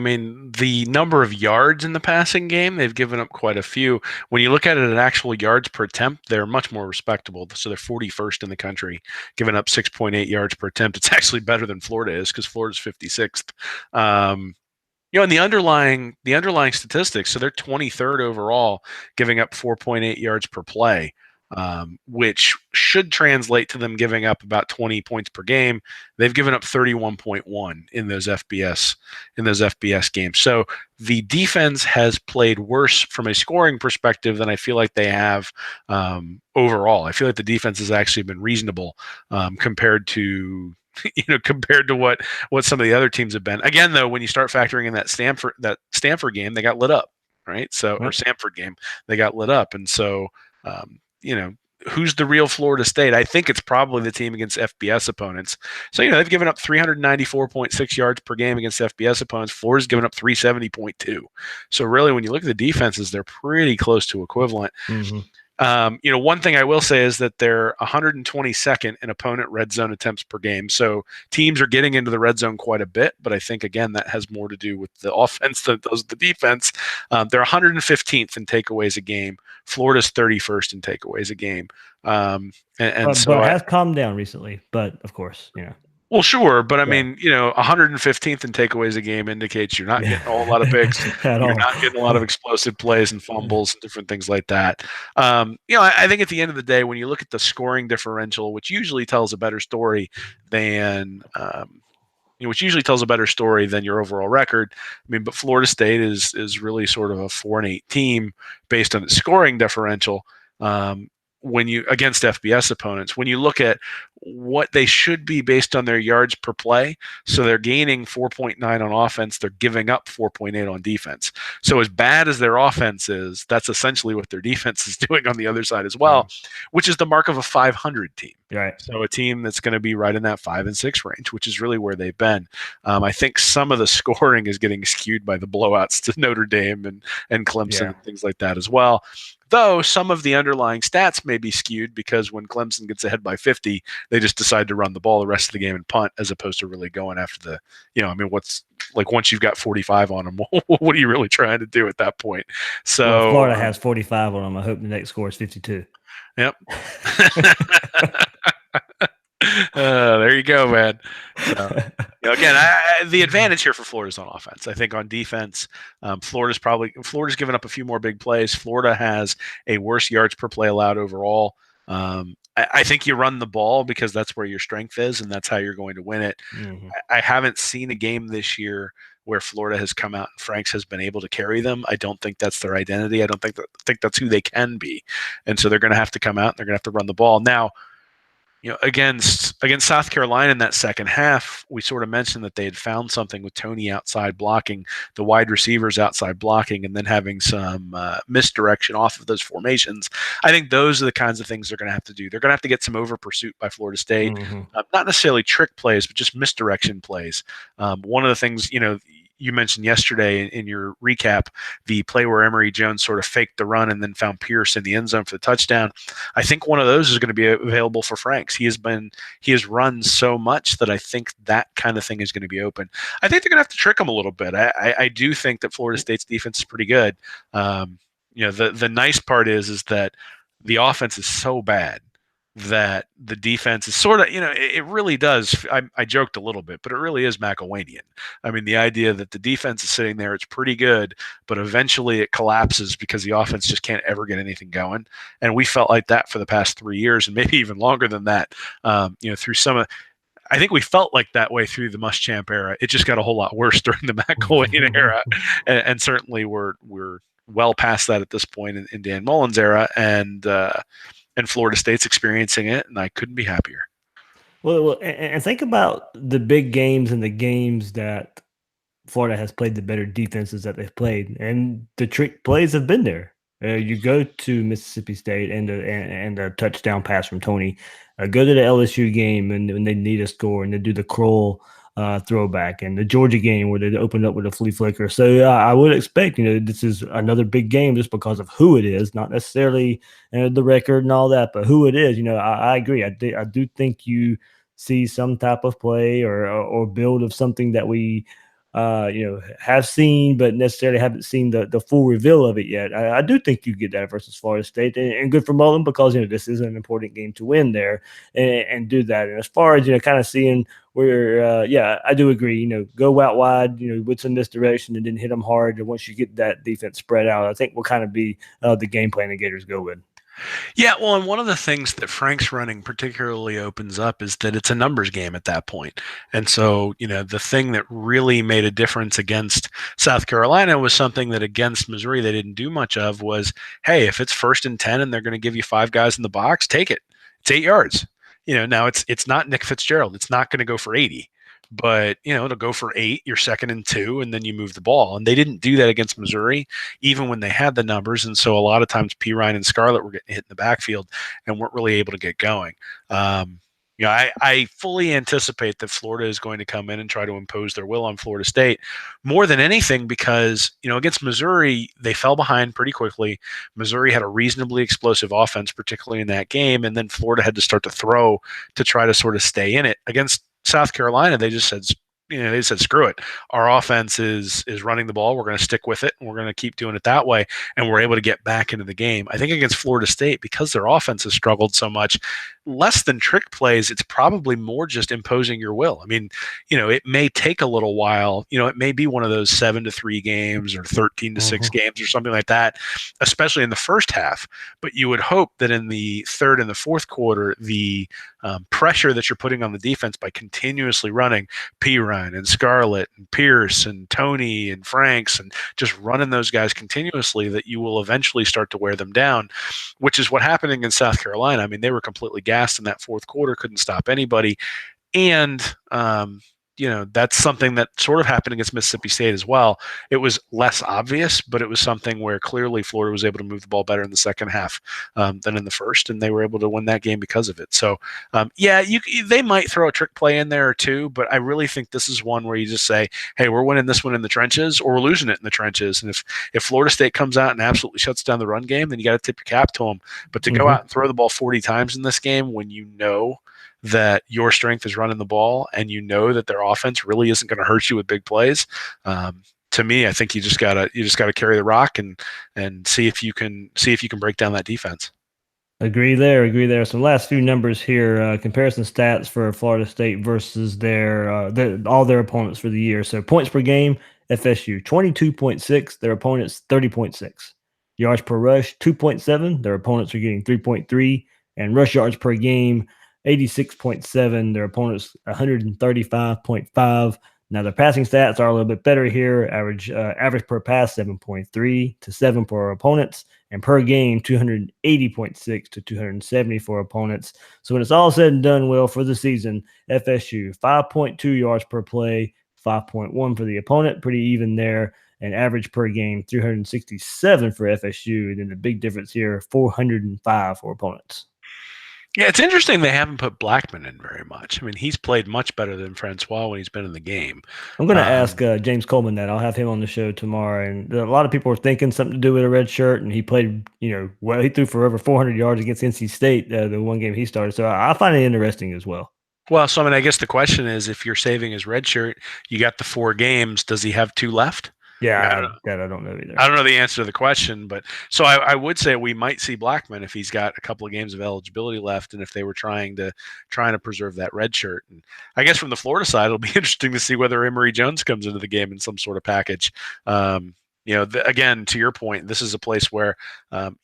The number of yards in the passing game, they've given up quite a few. When you look at it at actual yards per attempt, they're much more respectable. So they're 41st in the country, giving up 6.8 yards per attempt. It's actually better than Florida is, because Florida's 56th. And the underlying statistics, so they're 23rd overall, giving up 4.8 yards per play. Which should translate to them giving up about 20 points per game. They've given up 31.1 in those FBS games. So the defense has played worse from a scoring perspective than I feel like they have overall. I feel like the defense has actually been reasonable compared to what some of the other teams have been. Again, though, when you start factoring in that Stanford game, they got lit up, right? So or Samford game, they got lit up, and so. Who's the real Florida State? I think it's probably the team against FBS opponents. So, they've given up 394.6 yards per game against FBS opponents. Florida's given up 370.2. So really, when you look at the defenses, they're pretty close to equivalent. Mm-hmm. One thing I will say is that they're 122nd in opponent red zone attempts per game. So teams are getting into the red zone quite a bit, but I think, again, that has more to do with the offense than does the defense. They're 115th in takeaways a game. Florida's 31st in takeaways a game. But it has calmed down recently. But of course, Well, sure, but I mean, 115th in takeaways a game indicates you're not getting a whole lot of picks. You're not getting a lot of explosive plays and fumbles and different things like that. I think at the end of the day, when you look at the scoring differential, which usually tells a better story than your overall record. I mean, but Florida State is really sort of a 4-8 team based on its scoring differential. When you against FBS opponents, when you look at what they should be based on their yards per play, so they're gaining 4.9 on offense, they're giving up 4.8 on defense. So as bad as their offense is, that's essentially what their defense is doing on the other side as well, which is the mark of a 500 team. Right. So a team that's going to be right in that 5 and 6 range, which is really where they've been. I think some of the scoring is getting skewed by the blowouts to Notre Dame and Clemson and things like that as well. Though some of the underlying stats may be skewed because when Clemson gets ahead by 50, they just decide to run the ball the rest of the game and punt as opposed to really going after what's like once you've got 45 on them, what are you really trying to do at that point? So Florida has 45 on them. I hope the next score is 52. Yep. There you go, man. So, again, the advantage here for Florida is on offense. I think on defense, Florida's given up a few more big plays. Florida has a worse yards per play allowed overall. I think you run the ball because that's where your strength is, and that's how you're going to win it. Mm-hmm. I haven't seen a game this year where Florida has come out and Franks has been able to carry them. I don't think that's their identity. I don't think that's who they can be, and so they're going to have to come out and they're going to have to run the ball now. Against South Carolina in that second half, we sort of mentioned that they had found something with Tony outside blocking, the wide receivers outside blocking, and then having some misdirection off of those formations. I think those are the kinds of things they're going to have to do. They're going to have to get some over pursuit by Florida State, not necessarily trick plays, but just misdirection plays. One of the things, you mentioned yesterday in your recap, the play where Emory Jones sort of faked the run and then found Pierce in the end zone for the touchdown. I think one of those is going to be available for Franks. He has run so much that I think that kind of thing is going to be open. I think they're going to have to trick him a little bit. I do think that Florida State's defense is pretty good. The nice part is that the offense is so bad that the defense is sort of, it really does. I joked a little bit, but it really is McElwainian. I mean, the idea that the defense is sitting there, it's pretty good, but eventually it collapses because the offense just can't ever get anything going. And we felt like that for the past 3 years and maybe even longer than that, through I think we felt like that way through the Muschamp era. It just got a whole lot worse during the McElwain era. And certainly we're well past that at this point in Dan Mullen's era. And Florida State's experiencing it, and I couldn't be happier. Well, and think about the big games and the games that Florida has played, the better defenses that they've played, and the trick plays have been there. You go to Mississippi State and a touchdown pass from Tony. Go to the LSU game and when they need a score, and they do the Kroll throwback, and the Georgia game where they opened up with a flea flicker. So I would expect, this is another big game just because of who it is, not necessarily the record and all that, but who it is. I agree. I do think you see some type of play or build of something that we have seen, but necessarily haven't seen the full reveal of it yet. I do think you get that versus Florida State, and good for Mullen because this is an important game to win there and do that. And as far as kind of seeing where, I do agree. Go out wide, with some misdirection and then hit them hard. And once you get that defense spread out, I think will kind of be the game plan the Gators go with. Yeah, well, and one of the things that Frank's running particularly opens up is that it's a numbers game at that point. And so, the thing that really made a difference against South Carolina was something that against Missouri they didn't do much of was, hey, if it's 1st and 10 and they're going to give you 5 guys in the box, take it. It's 8 yards. Now it's not Nick Fitzgerald. It's not going to go for 80. But, it'll go for 8, you're 2nd and 2, and then you move the ball. And they didn't do that against Missouri, even when they had the numbers. And so a lot of times P. Ryan and Scarlett were getting hit in the backfield and weren't really able to get going. I fully anticipate that Florida is going to come in and try to impose their will on Florida State more than anything because, against Missouri, they fell behind pretty quickly. Missouri had a reasonably explosive offense, particularly in that game, and then Florida had to start to throw to try to sort of stay in it. Against South Carolina, they just said, screw it. Our offense is running the ball. We're going to stick with it, and we're going to keep doing it that way. And we're able to get back into the game. I think against Florida State, because their offense has struggled so much, less than trick plays, it's probably more just imposing your will. I mean, it may take a little while. It may be one of those 7-3 games or 13-6 games or something like that, especially in the first half. But you would hope that in the third and the fourth quarter, the pressure that you're putting on the defense by continuously running Pirine and Scarlett and Pierce and Tony and Franks and just running those guys continuously, that you will eventually start to wear them down, which is what happened against South Carolina. I mean, they were completely gassed in that fourth quarter, couldn't stop anybody. And, that's something that sort of happened against Mississippi State as well. It was less obvious, but it was something where clearly Florida was able to move the ball better in the second half than in the first, and they were able to win that game because of it. So, they might throw a trick play in there or two, but I really think this is one where you just say, hey, we're winning this one in the trenches, or we're losing it in the trenches. And if Florida State comes out and absolutely shuts down the run game, then you got to tip your cap to them. But to go out and throw the ball 40 times in this game when you know that your strength is running the ball and you know that their offense really isn't going to hurt you with big plays, to me, I think you just gotta carry the rock and see if you can break down that defense. Agree there. Some last few numbers here. Comparison stats for Florida State versus all their opponents for the year. So points per game, FSU 22.6, their opponents 30.6. Yards per rush 2.7, their opponents are getting 3.3, and rush yards per game 86.7, their opponents 135.5. Now their passing stats are a little bit better here. Average per pass 7.3 to 7 for our opponents, and per game 280.6 to 270 for opponents. So when it's all said and done, Will, for the season, FSU 5.2 yards per play, 5.1 for the opponent, pretty even there. And average per game 367 for FSU, and then the big difference here 405 for opponents. Yeah, it's interesting they haven't put Blackman in very much. I mean, he's played much better than Francois when he's been in the game. I'm going to ask James Coleman that. I'll have him on the show tomorrow. And a lot of people are thinking something to do with a red shirt, and he played, well, he threw for over 400 yards against NC State the one game he started. So I find it interesting as well. Well, so, I guess the question is, if you're saving his red shirt, you got the 4 games. Does he have 2 left? Yeah, I don't know either. I don't know the answer to the question, but so I would say we might see Blackman if he's got a couple of games of eligibility left, and if they were trying to preserve that red shirt. And I guess from the Florida side, it'll be interesting to see whether Emory Jones comes into the game in some sort of package. Again, to your point, this is a place where,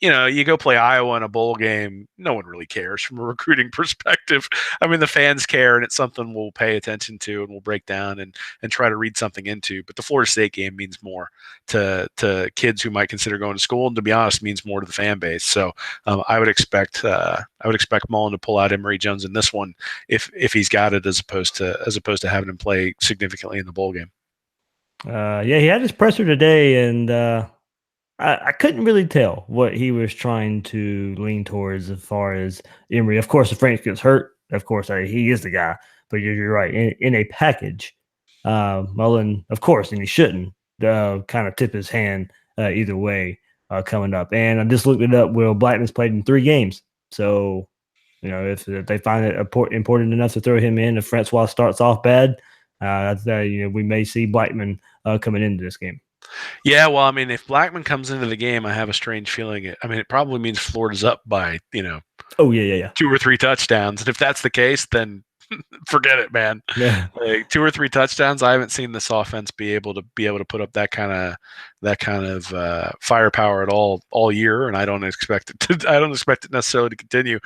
you go play Iowa in a bowl game. No one really cares from a recruiting perspective. I mean, the fans care, and it's something we'll pay attention to and we'll break down and try to read something into. But the Florida State game means more to kids who might consider going to school, and to be honest, means more to the fan base. So I would expect Mullen to pull out Emory Jones in this one if he's got it, as opposed to having him play significantly in the bowl game. He had his presser today, and I couldn't really tell what he was trying to lean towards as far as Emory. Of course, if Frank gets hurt, of course, he is the guy. But you're right. In a package, Mullen, of course, and he shouldn't kind of tip his hand either way coming up. And I just looked it up. Will Blackman's played in 3 games. So, if they find it important enough to throw him in, if Francois starts off bad, we may see Blackman coming into this game. Yeah, well, if Blackman comes into the game, I have a strange feeling. It probably means Florida's up by, 2 or 3 touchdowns. And if that's the case, then forget it, man. Yeah. Like 2 or 3 touchdowns. I haven't seen this offense be able to put up that kind of firepower at all year, and I don't expect it necessarily to continue.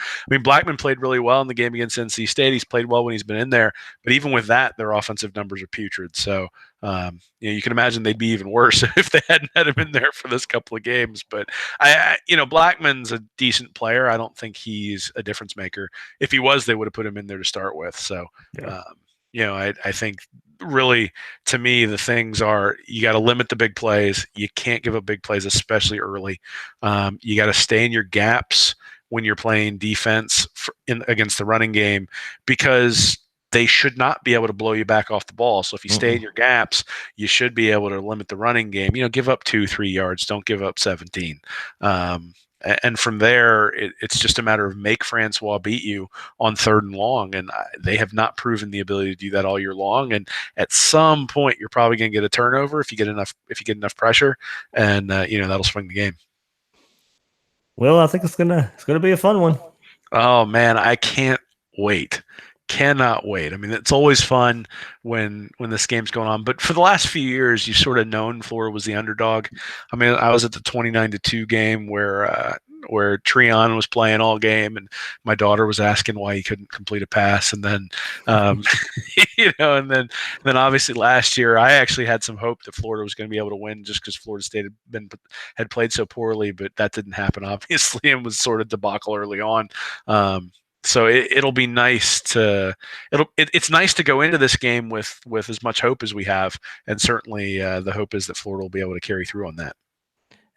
Blackman played really well in the game against NC State. He's played well when he's been in there, but even with that, their offensive numbers are putrid. So you can imagine they'd be even worse if they hadn't had him in there for this couple of games. But Blackman's a decent player. I don't think he's a difference maker. If he was, they would have put him in there to start with. So, I think really, to me, the things are, you got to limit the big plays. You can't give up big plays, especially early. You got to stay in your gaps when you're playing defense against the running game, because they should not be able to blow you back off the ball. So if you stay in your gaps, you should be able to limit the running game. Give up 2-3 yards. Don't give up 17. And from there, it's just a matter of make Francois beat you on 3rd and long. And they have not proven the ability to do that all year long. And at some point, you're probably going to get a turnover if you get enough pressure, and that'll swing the game. Well, I think it's gonna be a fun one. Oh man, I can't wait. Cannot wait. I mean, it's always fun when this game's going on. But for the last few years, you've sort of known Florida was the underdog. I mean, I was at the 29-2 game where Treon was playing all game, and my daughter was asking why he couldn't complete a pass. And then, and then obviously last year, I actually had some hope that Florida was going to be able to win just because Florida State had played so poorly, but that didn't happen, obviously, and was sort of debacle early on. So it'll be nice it's nice to go into this game with as much hope as we have, and certainly the hope is that Florida will be able to carry through on that.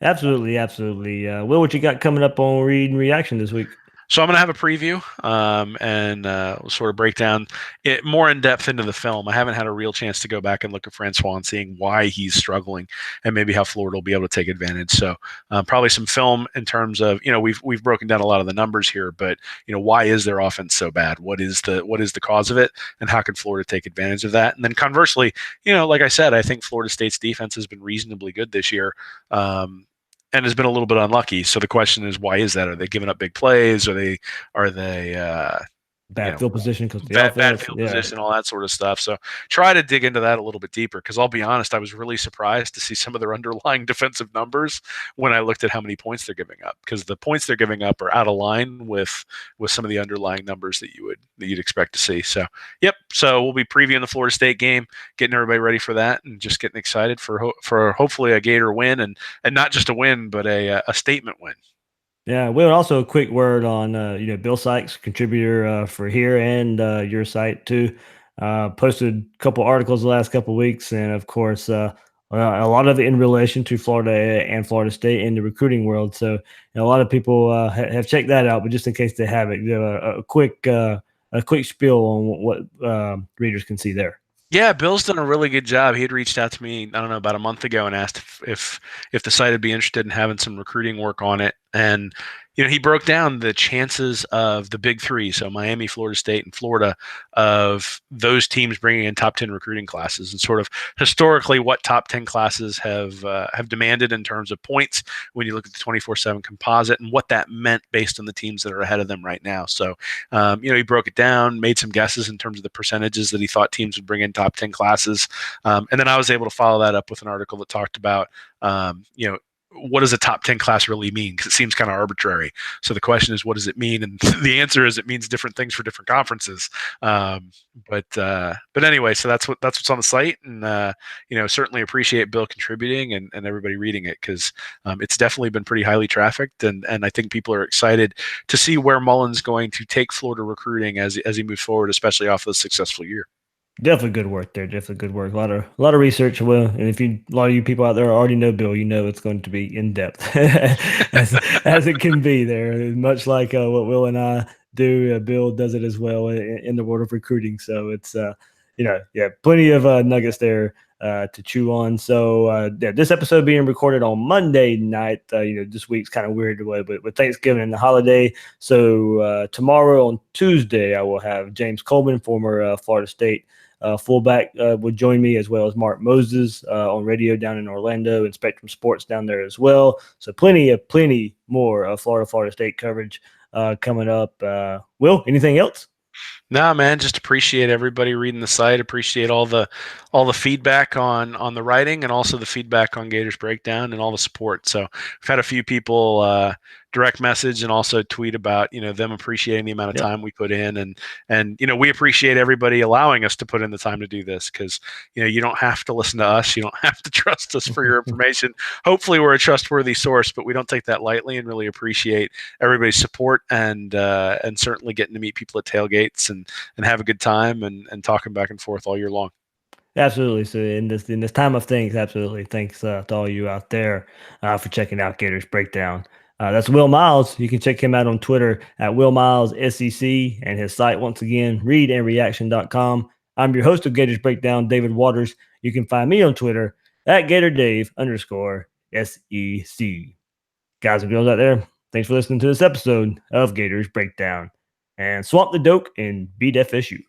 Absolutely. Will, what you got coming up on Read and Reaction this week? So I'm going to have a preview and we'll sort of break down it more in depth into the film. I haven't had a real chance to go back and look at Francois and seeing why he's struggling and maybe how Florida will be able to take advantage. So probably some film in terms of, we've broken down a lot of the numbers here, but why is their offense so bad? What is the cause of it, and how can Florida take advantage of that? And then conversely, like I said, I think Florida State's defense has been reasonably good this year. And has been a little bit unlucky. So the question is, why is that? Are they giving up big plays? Are they bad field position, because bad field position, all that sort of stuff. So try to dig into that a little bit deeper, because I'll be honest, I was really surprised to see some of their underlying defensive numbers when I looked at how many points they're giving up, because the points they're giving up are out of line with some of the underlying numbers that you'd expect to see. So so we'll be previewing the Florida State game, getting everybody ready for that, and just getting excited for hopefully a Gator win, and not just a win, but a statement win. Yeah, Will, also a quick word on Bill Sykes, contributor for here and your site too. Posted a couple articles the last couple of weeks, and of course, a lot of it in relation to Florida and Florida State in the recruiting world. So a lot of people have checked that out. But just in case they haven't, a quick spiel on what readers can see there. Yeah, Bill's done a really good job. He had reached out to me, I don't know, about a month ago, and asked if the site would be interested in having some recruiting work on it. And he broke down the chances of the big three, so Miami, Florida State, and Florida, of those teams bringing in top 10 recruiting classes, and sort of historically what top 10 classes have demanded in terms of points when you look at the 24/7 composite, and what that meant based on the teams that are ahead of them right now. So, he broke it down, made some guesses in terms of the percentages that he thought teams would bring in top 10 classes. And then I was able to follow that up with an article that talked about, what does a top 10 class really mean? Because it seems kind of arbitrary. So the question is, what does it mean? And the answer is, it means different things for different conferences. But anyway, so that's what's on the site, and certainly appreciate Bill contributing and everybody reading it, because it's definitely been pretty highly trafficked, and I think people are excited to see where Mullen's going to take Florida recruiting as he moves forward, especially off of a successful year. Definitely good work there. Definitely good work. A lot of research. Well, and if a lot of you people out there already know Bill, it's going to be in depth as it can be there. Much like what Will and I do, Bill does it as well in the world of recruiting. So it's plenty of nuggets there to chew on. So this episode being recorded on Monday night. This week's kind of weird away, but with Thanksgiving and the holiday. So tomorrow on Tuesday, I will have James Coleman, former Florida State fullback, would join me, as well as Mark Moses on radio down in Orlando, and Spectrum Sports down there as well. So plenty more Florida State coverage coming up. Will, anything else? No, man, just appreciate everybody reading the site. Appreciate all the feedback on the writing, and also the feedback on Gators Breakdown, and all the support. So we've had a few people direct message and also tweet about them appreciating the amount of time we put in, and we appreciate everybody allowing us to put in the time to do this, because you don't have to listen to us, you don't have to trust us for your information. Hopefully we're a trustworthy source, but we don't take that lightly, and really appreciate everybody's support, and certainly getting to meet people at tailgates and have a good time and talking back and forth all year long. Absolutely. So in this time of things, absolutely. Thanks to all you out there for checking out Gators Breakdown. That's Will Miles. You can check him out on Twitter at Will Miles SEC and his site, once again, readandreaction.com. I'm your host of Gators Breakdown, David Waters. You can find me on Twitter at GatorDave_SEC. Guys and girls out there, thanks for listening to this episode of Gators Breakdown. And swamp the doke and beat FSU.